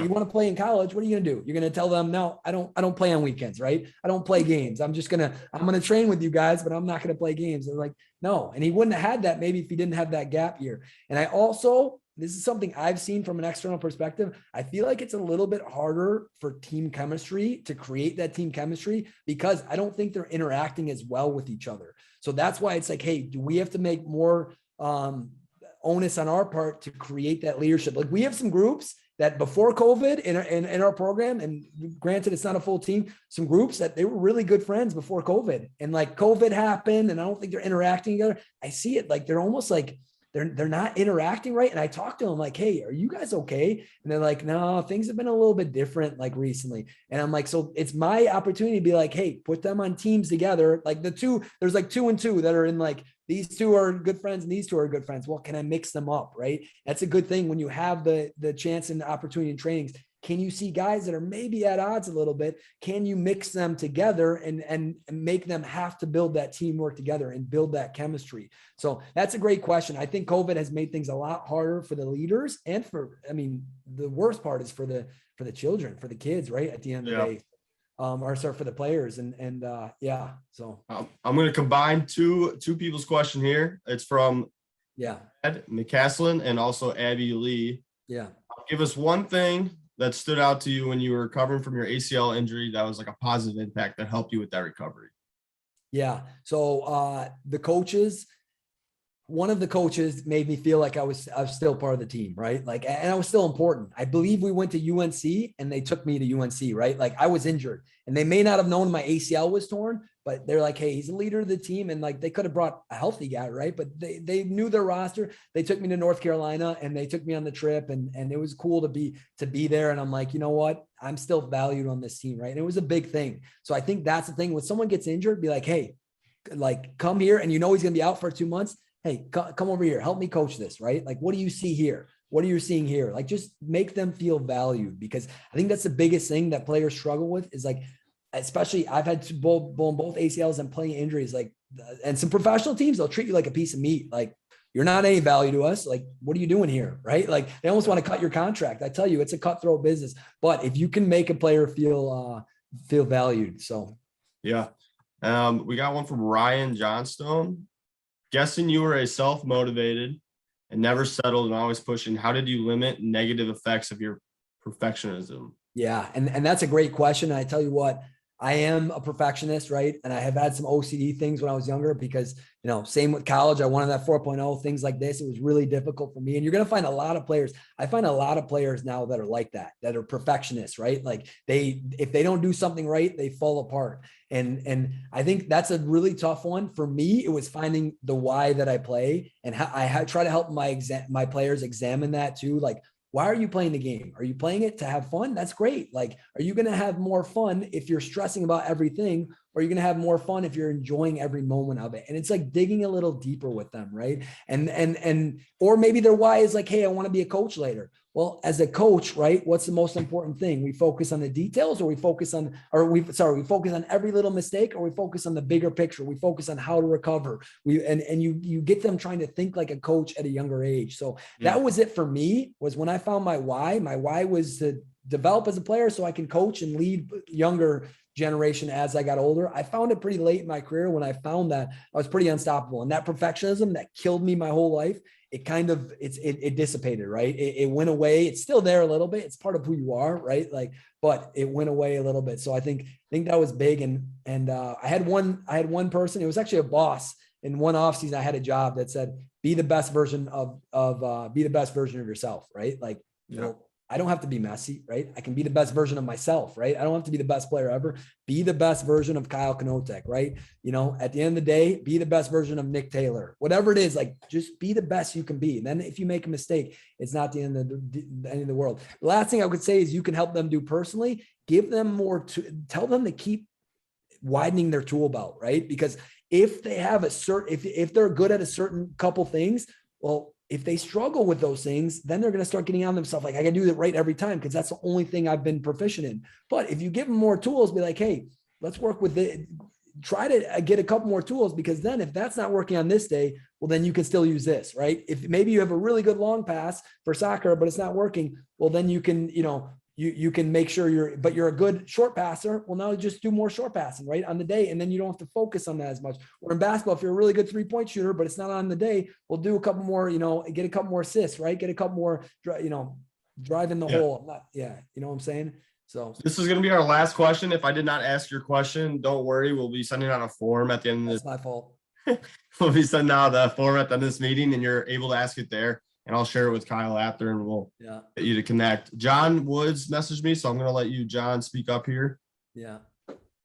want to play in college? What are you gonna do? You're gonna tell them, no, I don't play on weekends, right? I don't play games. I'm gonna train with you guys, but I'm not gonna play games. They're like, no, and he wouldn't have had that maybe if he didn't have that gap year. And I also, this is something I've seen from an external perspective. I feel like it's a little bit harder for team chemistry to create that team chemistry because I don't think they're interacting as well with each other. So that's why it's like, hey, do we have to make more onus on our part to create that leadership? Like we have some groups that before COVID in our program, and granted it's not a full team, some groups that they were really good friends before COVID, and like COVID happened and I don't think they're interacting together. I see it like they're almost like they're not interacting right. And I talked to them like, hey, are you guys okay? And they're like, no, things have been a little bit different like recently. And I'm like, so it's my opportunity to be like, hey, put them on teams together. Like there's like 2 and 2 that are in like, these two are good friends and these two are good friends. Well, can I mix them up? Right. That's a good thing when you have the chance and the opportunity in trainings. Can you see guys that are maybe at odds a little bit? Can you mix them together and make them have to build that teamwork together and build that chemistry? So that's a great question. I think COVID has made things a lot harder for the leaders and the worst part is for the children, for the kids, right? At the end of the day. For the players and so I'm going to combine two people's question here. It's from Ed McCaslin and also Abby Lee. Give us one thing that stood out to you when you were recovering from your ACL injury that was like a positive impact that helped you with that recovery. So one of the coaches made me feel like I was still part of the team, right? Like, and I was still important. I believe we went to UNC and they took me to UNC, right? Like I was injured and they may not have known my ACL was torn, but they're like, hey, he's a leader of the team. And like, they could have brought a healthy guy, right? But they knew their roster. They took me to North Carolina and they took me on the trip and it was cool to be there. And I'm like, you know what? I'm still valued on this team, right? And it was a big thing. So I think that's the thing. When someone gets injured, be like, hey, like come here and he's going to be out for 2 months. Hey, come over here. Help me coach this, right? Like, what do you see here? What are you seeing here? Like, just make them feel valued because I think that's the biggest thing that players struggle with is like, especially I've had to both ACLs and plenty of injuries, like, and some professional teams, they'll treat you like a piece of meat. Like, you're not any value to us. Like, what are you doing here? Right? Like, they almost want to cut your contract. I tell you, it's a cutthroat business. But if you can make a player feel valued, so yeah. We got one from Ryan Johnstone. Guessing you were a self-motivated and never settled and always pushing. How did you limit negative effects of your perfectionism? Yeah. And that's a great question. And I tell you what, I am a perfectionist, right? And I have had some OCD things when I was younger because, same with college. I wanted that 4.0, things like this. It was really difficult for me. And you're going to find a lot of players. I find a lot of players now that are like that are perfectionists, right? Like if they don't do something right, they fall apart. And I think that's a really tough one. For me, it was finding the why that I play. And I try to help my players examine that too. Like, why are you playing the game? Are you playing it to have fun? That's great. Like, are you going to have more fun if you're stressing about everything? Or are you going to have more fun if you're enjoying every moment of it? And it's like digging a little deeper with them, right? Or maybe their why is like, hey, I want to be a coach later. Well, as a coach, right, what's the most important thing? We focus on the details, or we focus on every little mistake, or we focus on the bigger picture. We focus on how to recover. You get them trying to think like a coach at a younger age. So that was it for me, was when I found my why. My why was to develop as a player so I can coach and lead younger generation as I got older. I found it pretty late in my career. When I found that, I was pretty unstoppable. And that perfectionism that killed me my whole life, it dissipated, right? It went away. It's still there a little bit. It's part of who you are, right? Like, but it went away a little bit. So I think that was big. And I had one person, it was actually a boss in one offseason. I had a job that said, be the best version of yourself, right? Like, you know, I don't have to be Messi, right? I can be the best version of myself, right? I don't have to be the best player ever. Be the best version of Kyle Knotek, right? You know, at the end of the day, be the best version of Nick Taylor, whatever it is, like just be the best you can be. And then if you make a mistake, it's not the end of the world. The last thing I would say is you can help them do personally, give them more tell them to keep widening their tool belt, right? Because if they have if they're good at a certain couple things, well, if they struggle with those things, then they're going to start getting on themselves. Like, I can do that right every time, because that's the only thing I've been proficient in. But if you give them more tools, be like, hey, let's work with it. Try to get a couple more tools, because then if that's not working on this day, well, then you can still use this, right? If maybe you have a really good long pass for soccer, but it's not working, well, then you can, you know, you can make sure you're a good short passer. Well, now just do more short passing, right, on the day. And then you don't have to focus on that as much. Or in basketball, if you're a really good 3-point shooter, but it's not on the day, we'll do a couple more, you know, get a couple more assists, right? Get a couple more, you know, drive in the hole. You know what I'm saying? So this is going to be our last question. If I did not ask your question, don't worry. We'll be sending out a form at the end of this. That's my fault. We'll be sending out a form at the end of this meeting, and you're able to ask it there. And I'll share it with Kyle after, and we'll get you to connect. John Woods messaged me, so I'm going to let you, John, speak up here. Yeah.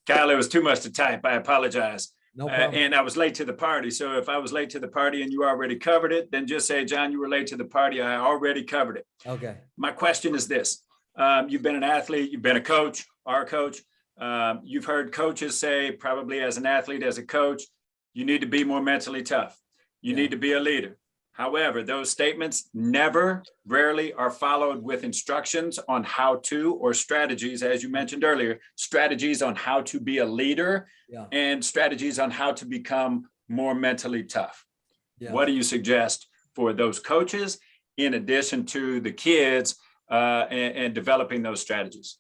Kyle, it was too much to type. I apologize. No problem. And I was late to the party. So if I was late to the party and you already covered it, then just say, John, you were late to the party. I already covered it. Okay. My question is this. You've been an athlete. You've been a coach, our coach. You've heard coaches say, probably as an athlete, as a coach, you need to be more mentally tough. You need to be a leader. However, those statements rarely are followed with instructions on how to, or strategies, as you mentioned earlier, strategies on how to be a leader and strategies on how to become more mentally tough. What do you suggest for those coaches in addition to the kids and developing those strategies?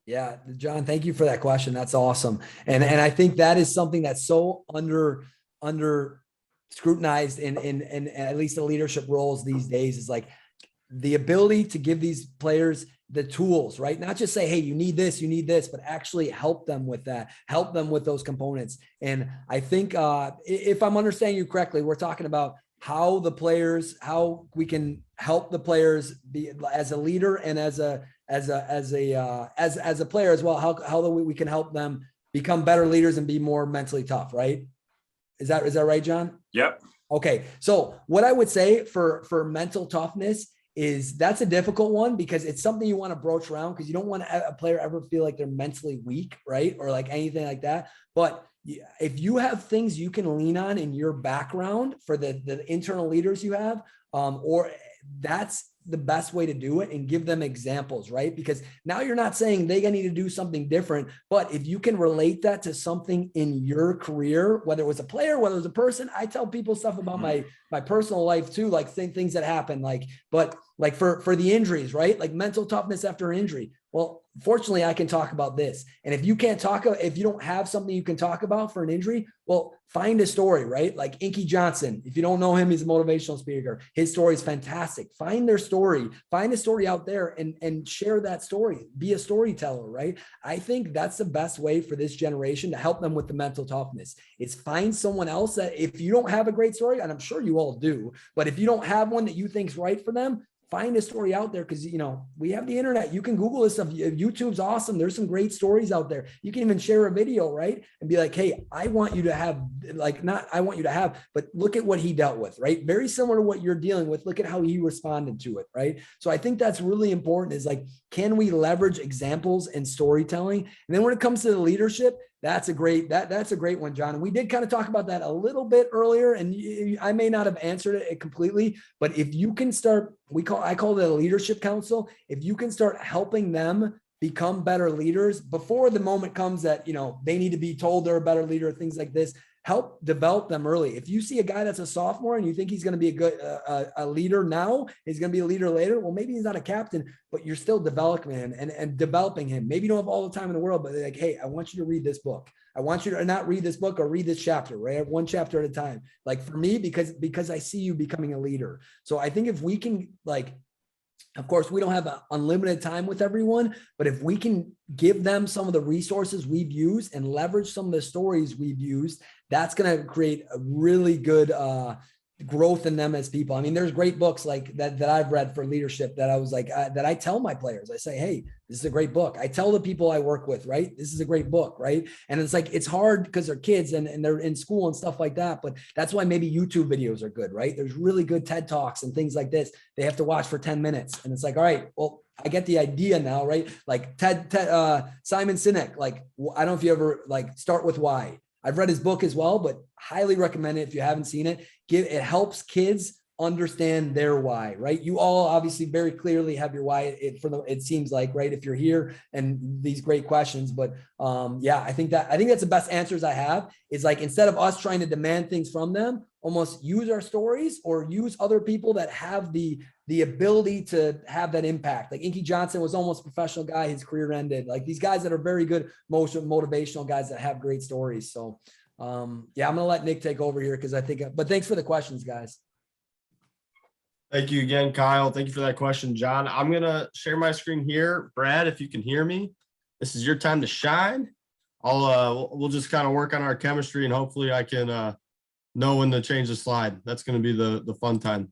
Yeah, John, thank you for that question. That's awesome. And I think that is something that's so under scrutinized in at least the leadership roles these days, is like the ability to give these players the tools, right? Not just say, hey, you need this, but actually help them with that, help them with those components. And I think if I'm understanding you correctly, we're talking about how we can help the players be as a leader and as a player as well. How we can help them become better leaders and be more mentally tough, right? Is that right, John? Yep. Okay. So what I would say for mental toughness is that's a difficult one, because it's something you want to broach around, because you don't want a player ever feel like they're mentally weak, right? Or like anything like that. But if you have things you can lean on in your background for the internal leaders you have, or that's the best way to do it, and give them examples, right? Because now you're not saying they need to do something different, but if you can relate that to something in your career, whether it was a player, whether it was a person, I tell people stuff about my personal life too, like things that happen, but for the injuries, right? Like mental toughness after an injury. Well, fortunately, I can talk about this. And if you don't have something you can talk about for an injury, well, find a story, right? Like Inky Johnson. If you don't know him, he's a motivational speaker. His story is fantastic. Find their story, find a story out there and share that story. Be a storyteller, right? I think that's the best way for this generation to help them with the mental toughness, is find someone else that, if you don't have a great story, and I'm sure you all do, but if you don't have one that you think is right for them, find a story out there, because, you know, we have the internet. You can Google this stuff. YouTube's awesome. There's some great stories out there. You can even share a video, right? And be like, hey, I want you to have, but look at what he dealt with, right? Very similar to what you're dealing with. Look at how he responded to it, right? So I think that's really important, is like, can we leverage examples and storytelling? And then when it comes to the leadership, That's a great one, John. And we did kind of talk about that a little bit earlier, and I may not have answered it completely, but if you can start, I call it a leadership council. If you can start helping them become better leaders before the moment comes that, they need to be told they're a better leader, things like this, help develop them early. If you see a guy that's a sophomore and you think he's going to be a good a leader now, he's going to be a leader later. Well, maybe he's not a captain, but you're still developing him and developing him. Maybe you don't have all the time in the world, but they're like, hey, I want you to read this book. I want you to not read this book or read this chapter, right? One chapter at a time. Like for me, because I see you becoming a leader. So I think if we can, of course, we don't have unlimited time with everyone, but if we can give them some of the resources we've used and leverage some of the stories we've used, that's going to create a really good growth in them as people. I mean, there's great books like that I've read for leadership that I was like, that I tell my players, I say, hey, this is a great book. I tell the people I work with, right? This is a great book, right? And it's like, it's hard because they're kids and they're in school and stuff like that. But that's why maybe YouTube videos are good, right? There's really good TED Talks and things like this. They have to watch for 10 minutes. And it's like, all right, well, I get the idea now, right? Like Simon Sinek, I don't know if you ever Start With Why. I've read his book as well, but highly recommend it if you haven't seen it. It helps kids understand their why, right? You all obviously very clearly have your why. It seems like, right? If you're here and these great questions, but yeah, I think that's the best answers I have is instead of us trying to demand things from them, almost use our stories or use other people that have the ability to have that impact. Like Inky Johnson was almost a professional guy. His career ended. These guys that are very good, motivational guys that have great stories. So yeah, I'm going to let Nick take over here but thanks for the questions, guys. Thank you again, Kyle. Thank you for that question, John. I'm going to share my screen here. Brad, if you can hear me, this is your time to shine. We'll just kind of work on our chemistry and hopefully I can know when to change the slide. That's going to be the fun time.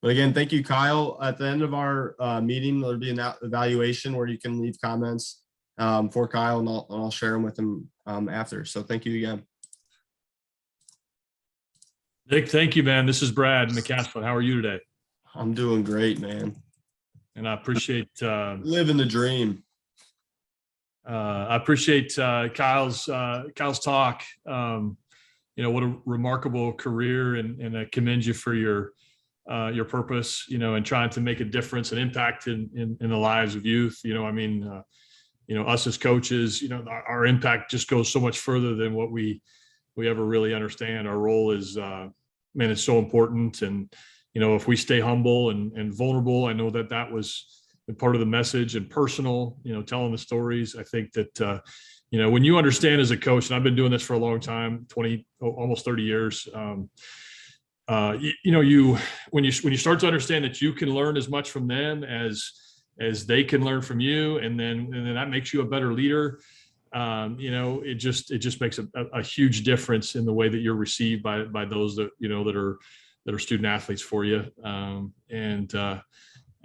But again, thank you, Kyle. At the end of our meeting, there'll be an evaluation where you can leave comments for Kyle, and I'll share them with him after. So thank you again. Nick, thank you, man. This is Brad McCaslin. How are you today? I'm doing great, man. And I appreciate living the dream. I appreciate Kyle's talk. What a remarkable career, and I commend you for your purpose, and trying to make a difference and impact in the lives of youth. Us as coaches, our impact just goes so much further than what we ever really understand. Our role is, it's so important. And, if we stay humble and vulnerable, I know that was part of the message, and personal, telling the stories. I think that, when you understand as a coach, and I've been doing this for a long time, almost 30 years, when you start to understand that you can learn as much from them as they can learn from you, and then that makes you a better leader. It just makes a huge difference in the way that you're received by those that that are student athletes for you.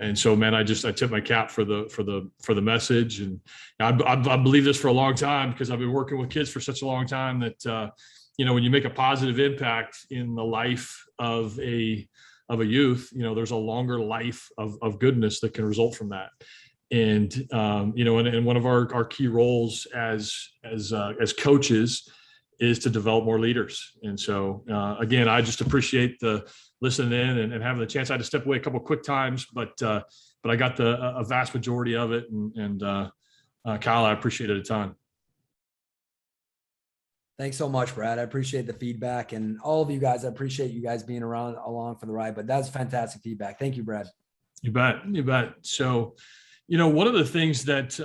And so, man, I tip my cap for the message. And I believe this for a long time, because I've been working with kids for such a long time that, when you make a positive impact in the life of a youth, there's a longer life of goodness that can result from that. And, and one of our key roles as coaches is to develop more leaders. And so, again, I just appreciate the listening in and having the chance. I had to step away a couple of quick times, but I got a vast majority of it. And Kyle, I appreciate it a ton. Thanks so much, Brad. I appreciate the feedback, and all of you guys. I appreciate you guys being along for the ride, but that's fantastic feedback. Thank you, Brad. You bet. So, one of the things that,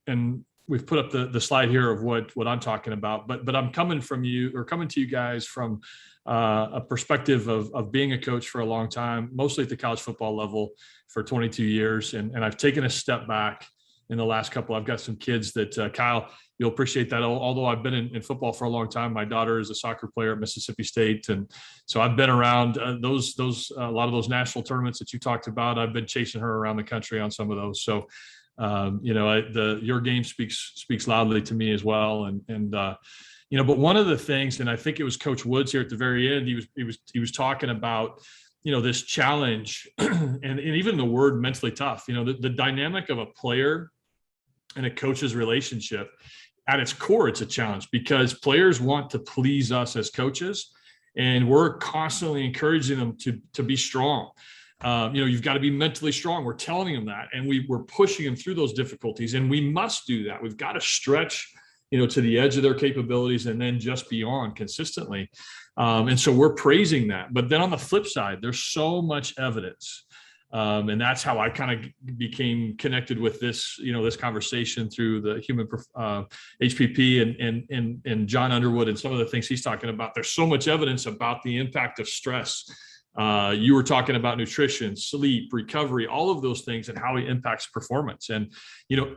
and we've put up the slide here of what I'm talking about, but I'm coming to you guys from a perspective of being a coach for a long time, mostly at the college football level for 22 years. And I've taken a step back in the last couple. I've got some kids that, Kyle, you'll appreciate that. Although I've been in football for a long time, my daughter is a soccer player at Mississippi State. And so I've been around a lot of those national tournaments that you talked about. I've been chasing her around the country on some of those. So, your game speaks loudly to me as well. But one of the things, and I think it was Coach Woods here at the very end, he was talking about, this challenge and even the word mentally tough, the dynamic of a player and a coach's relationship at its core, it's a challenge because players want to please us as coaches, and we're constantly encouraging them to be strong. You've got to be mentally strong. We're telling them that, and we're pushing them through those difficulties, and we must do that. We've got to stretch, to the edge of their capabilities and then just beyond consistently. And so we're praising that. But then on the flip side, there's so much evidence. And that's how I kind of became connected with this, this conversation through the human HPP and John Underwood and some of the things he's talking about. There's so much evidence about the impact of stress. You were talking about nutrition, sleep, recovery, all of those things and how it impacts performance. And,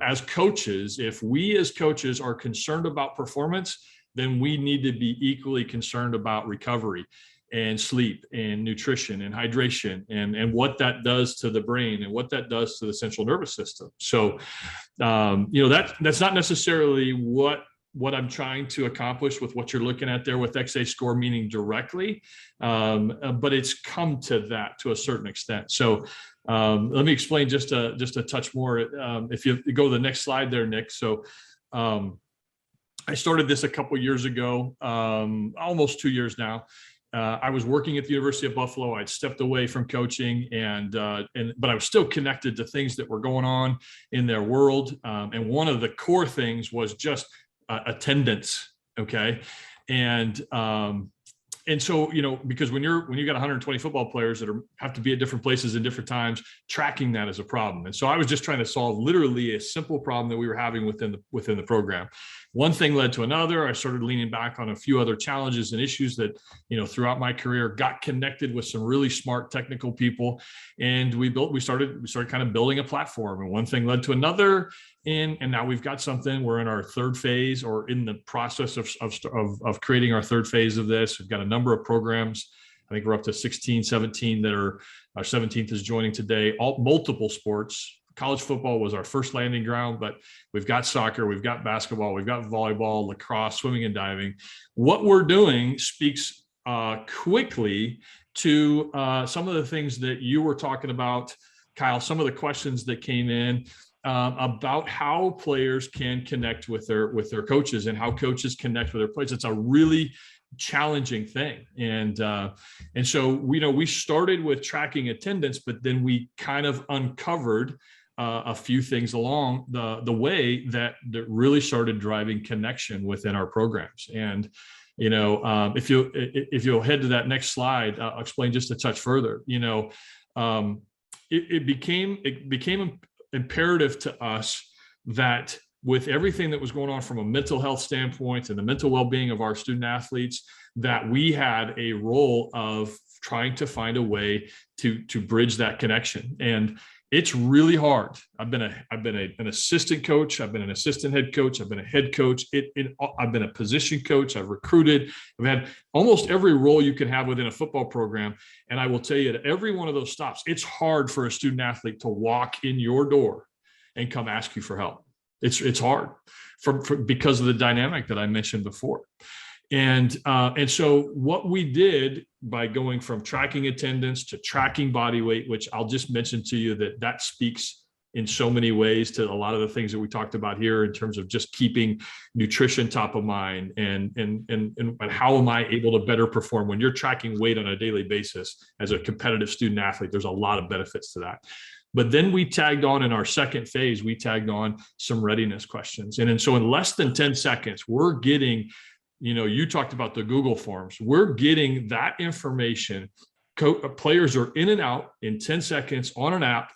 as coaches, if we as coaches are concerned about performance, then we need to be equally concerned about recovery and sleep and nutrition and hydration and what that does to the brain and what that does to the central nervous system. So, that's not necessarily what I'm trying to accomplish with what you're looking at there with XA score, meaning directly, but it's come to that to a certain extent. So let me explain just a touch more. If you go to the next slide there, Nick. So I started this a couple years ago, almost 2 years now. I was working at the University of Buffalo. I'd stepped away from coaching, but I was still connected to things that were going on in their world. And one of the core things was just attendance. Okay. And so, because when you got 120 football players that have to be at different places in different times, tracking that is a problem. And so I was just trying to solve literally a simple problem that we were having within the program. One thing led to another. I started leaning back on a few other challenges and issues that, throughout my career, got connected with some really smart technical people. And we started kind of building a platform, and one thing led to another. And now we've got something. We're in our third phase, or in the process of creating our third phase of this. We've got a number of programs. I think we're up to 16, 17 that are, our 17th is joining today, multiple sports. College football was our first landing ground, but we've got soccer, we've got basketball, we've got volleyball, lacrosse, swimming, and diving. What we're doing speaks quickly to some of the things that you were talking about, Kyle, some of the questions that came in about how players can connect with their coaches and how coaches connect with their players. It's a really challenging thing. And so, we started with tracking attendance, but then we kind of uncovered a few things along the way that really started driving connection within our programs. And, if you'll head to that next slide, I'll explain just a touch further. It became imperative to us that with everything that was going on from a mental health standpoint and the mental well-being of our student athletes, that we had a role of trying to find a way to bridge that connection. And it's really hard. I've been an assistant coach. I've been an assistant head coach. I've been a head coach. I've been a position coach. I've recruited. I've had almost every role you can have within a football program. And I will tell you, at every one of those stops, it's hard for a student athlete to walk in your door and come ask you for help. It's hard because of the dynamic that I mentioned before. And so what we did by going from tracking attendance to tracking body weight, which I'll just mention to you that speaks in so many ways to a lot of the things that we talked about here in terms of just keeping nutrition top of mind and how am I able to better perform when you're tracking weight on a daily basis as a competitive student athlete. There's a lot of benefits to that. But then we tagged on in our second phase, we tagged on some readiness questions. And so in less than 10 seconds, we're getting, you talked about the Google Forms. We're getting that information. Players are in and out in 10 seconds on an app.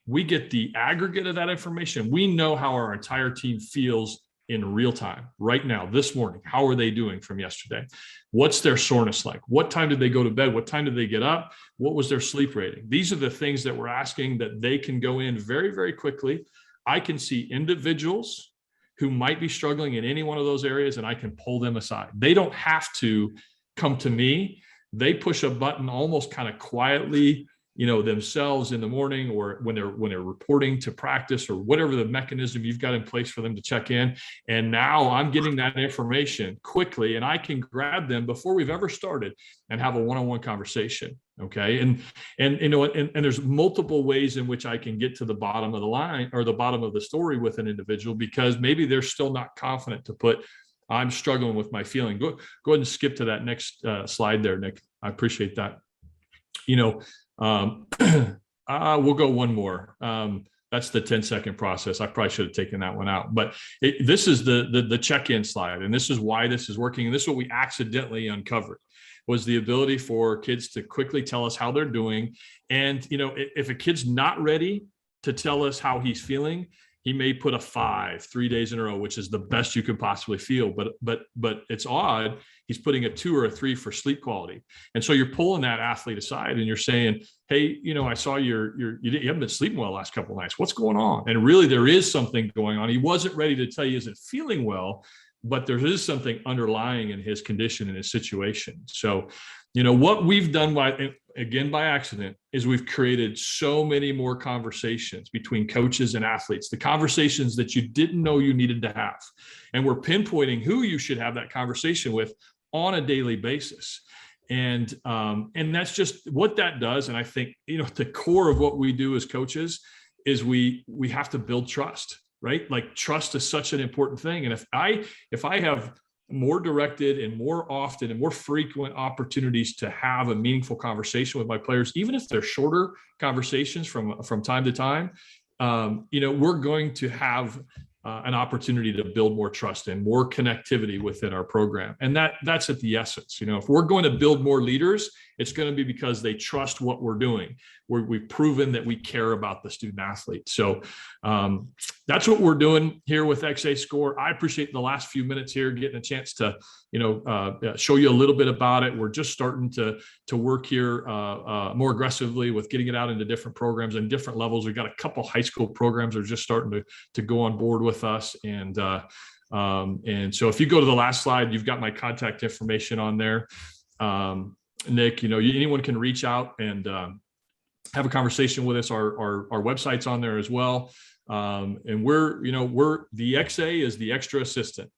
We get the aggregate of that information. We know how our entire team feels in real time right now, this morning. How are they doing from yesterday? What's their soreness like? What time did they go to bed? What time did they get up? What was their sleep rating? These are the things that we're asking that they can go in very, very quickly. I can see individuals who might be struggling in any one of those areas, and I can pull them aside. They don't have to come to me. They push a button almost kind of quietly, themselves in the morning or when they're reporting to practice or whatever the mechanism you've got in place for them to check in. And now I'm getting that information quickly, and I can grab them before we've ever started and have a one-on-one conversation. Okay. And, you know, and there's multiple ways in which I can get to the bottom of the line or the bottom of the story with an individual, because maybe they're still not confident to put, I'm struggling with my feeling. Go ahead and skip to that next slide there, Nick. I appreciate that. You know, we'll go one more. That's the 10-second process. I probably should have taken that one out, but this is the check-in slide. And this is why this is working. And this is what we accidentally uncovered, was the ability for kids to quickly tell us how they're doing. And, you know, if a kid's not ready to tell us how he's feeling, he may put a 5 3 days in a row, which is the best you could possibly feel. But it's odd. He's putting a 2 or a 3 for sleep quality. And so you're pulling that athlete aside and you're saying, hey, you know, I saw you haven't been sleeping well the last couple of nights. What's going on? And really there is something going on. He wasn't ready to tell you, isn't feeling well, but there is something underlying in his condition and his situation. So, you know, what we've done by accident is we've created so many more conversations between coaches and athletes, the conversations that you didn't know you needed to have. And we're pinpointing who you should have that conversation with on a daily basis. And that's just what that does. And I think, you know, the core of what we do as coaches is we have to build trust, right? Like, trust is such an important thing. And if I have more directed and more often and more frequent opportunities to have a meaningful conversation with my players, even if they're shorter conversations from time to time, you know, we're going to have an opportunity to build more trust and more connectivity within our program. And that's at the essence. You know, if we're going to build more leaders, it's going to be because they trust what we're doing. We've proven that we care about the student athlete. So that's what we're doing here with XA Score. I appreciate the last few minutes here, getting a chance to, you know, show you a little bit about it. We're just starting to work here more aggressively with getting it out into different programs and different levels. We've got a couple high school programs that are just starting to go on board with us. And so if you go to the last slide, you've got my contact information on there. Nick, you know, anyone can reach out and have a conversation with us. Our website's on there as well. And we're the XA is the extra assistant,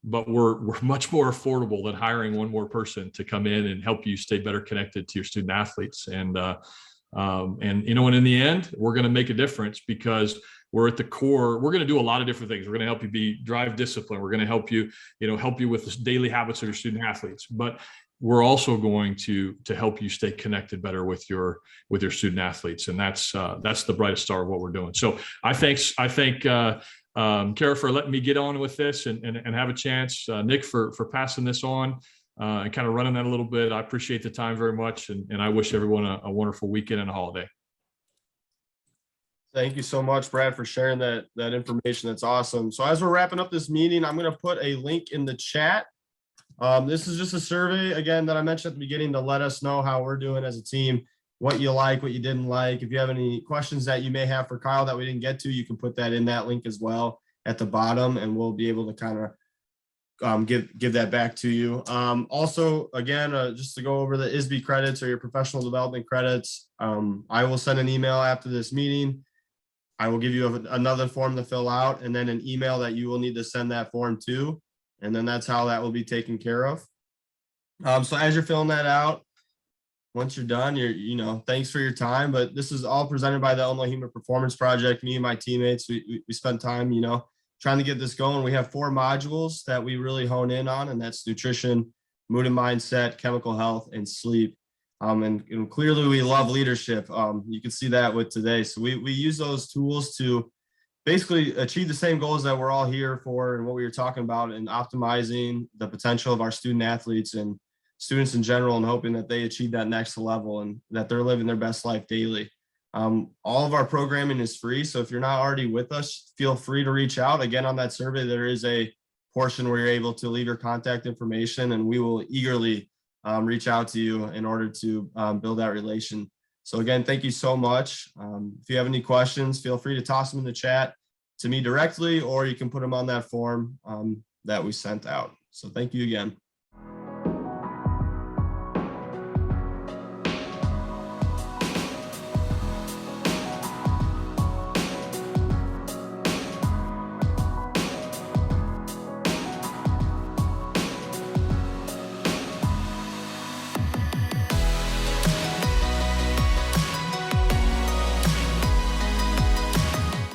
but we're much more affordable than hiring one more person to come in and help you stay better connected to your student athletes. And you know, and in the end, we're going to make a difference because we're at the core. We're going to do a lot of different things. We're going to help you drive discipline. We're going to help you with the daily habits of your student athletes, but we're also going to help you stay connected better with your student athletes. And that's the brightest star of what we're doing. So I thank Kara for letting me get on with this and have a chance, Nick for passing this on and kind of running that a little bit. I appreciate the time very much. And I wish everyone a wonderful weekend and a holiday. Thank you so much, Brad, for sharing that information. That's awesome. So as we're wrapping up this meeting, I'm going to put a link in the chat. This is just a survey, again, that I mentioned at the beginning to let us know how we're doing as a team, what you like, what you didn't like. If you have any questions that you may have for Kyle that we didn't get to, you can put that in that link as well at the bottom, and we'll be able to kind of give that back to you. Also, again, just to go over the ISB credits or your professional development credits, I will send an email after this meeting. I will give you another form to fill out and then an email that you will need to send that form to. And then that's how that will be taken care of. So as you're filling that out, once you're done, thanks for your time. But this is all presented by the Illinois Human Performance Project. Me and my teammates, we spent time, trying to get this going. We have 4 modules that we really hone in on, and that's nutrition, mood and mindset, chemical health, and sleep. And clearly we love leadership. You can see that with today. So we use those tools to basically achieve the same goals that we're all here for and what we were talking about, and optimizing the potential of our student athletes and students in general, and hoping that they achieve that next level and that they're living their best life daily. All of our programming is free. So if you're not already with us, feel free to reach out. Again, on that survey, there is a portion where you're able to leave your contact information, and we will eagerly reach out to you in order to build that relation. So again, thank you so much. If you have any questions, feel free to toss them in the chat to me directly, or you can put them on that form that we sent out. So thank you again.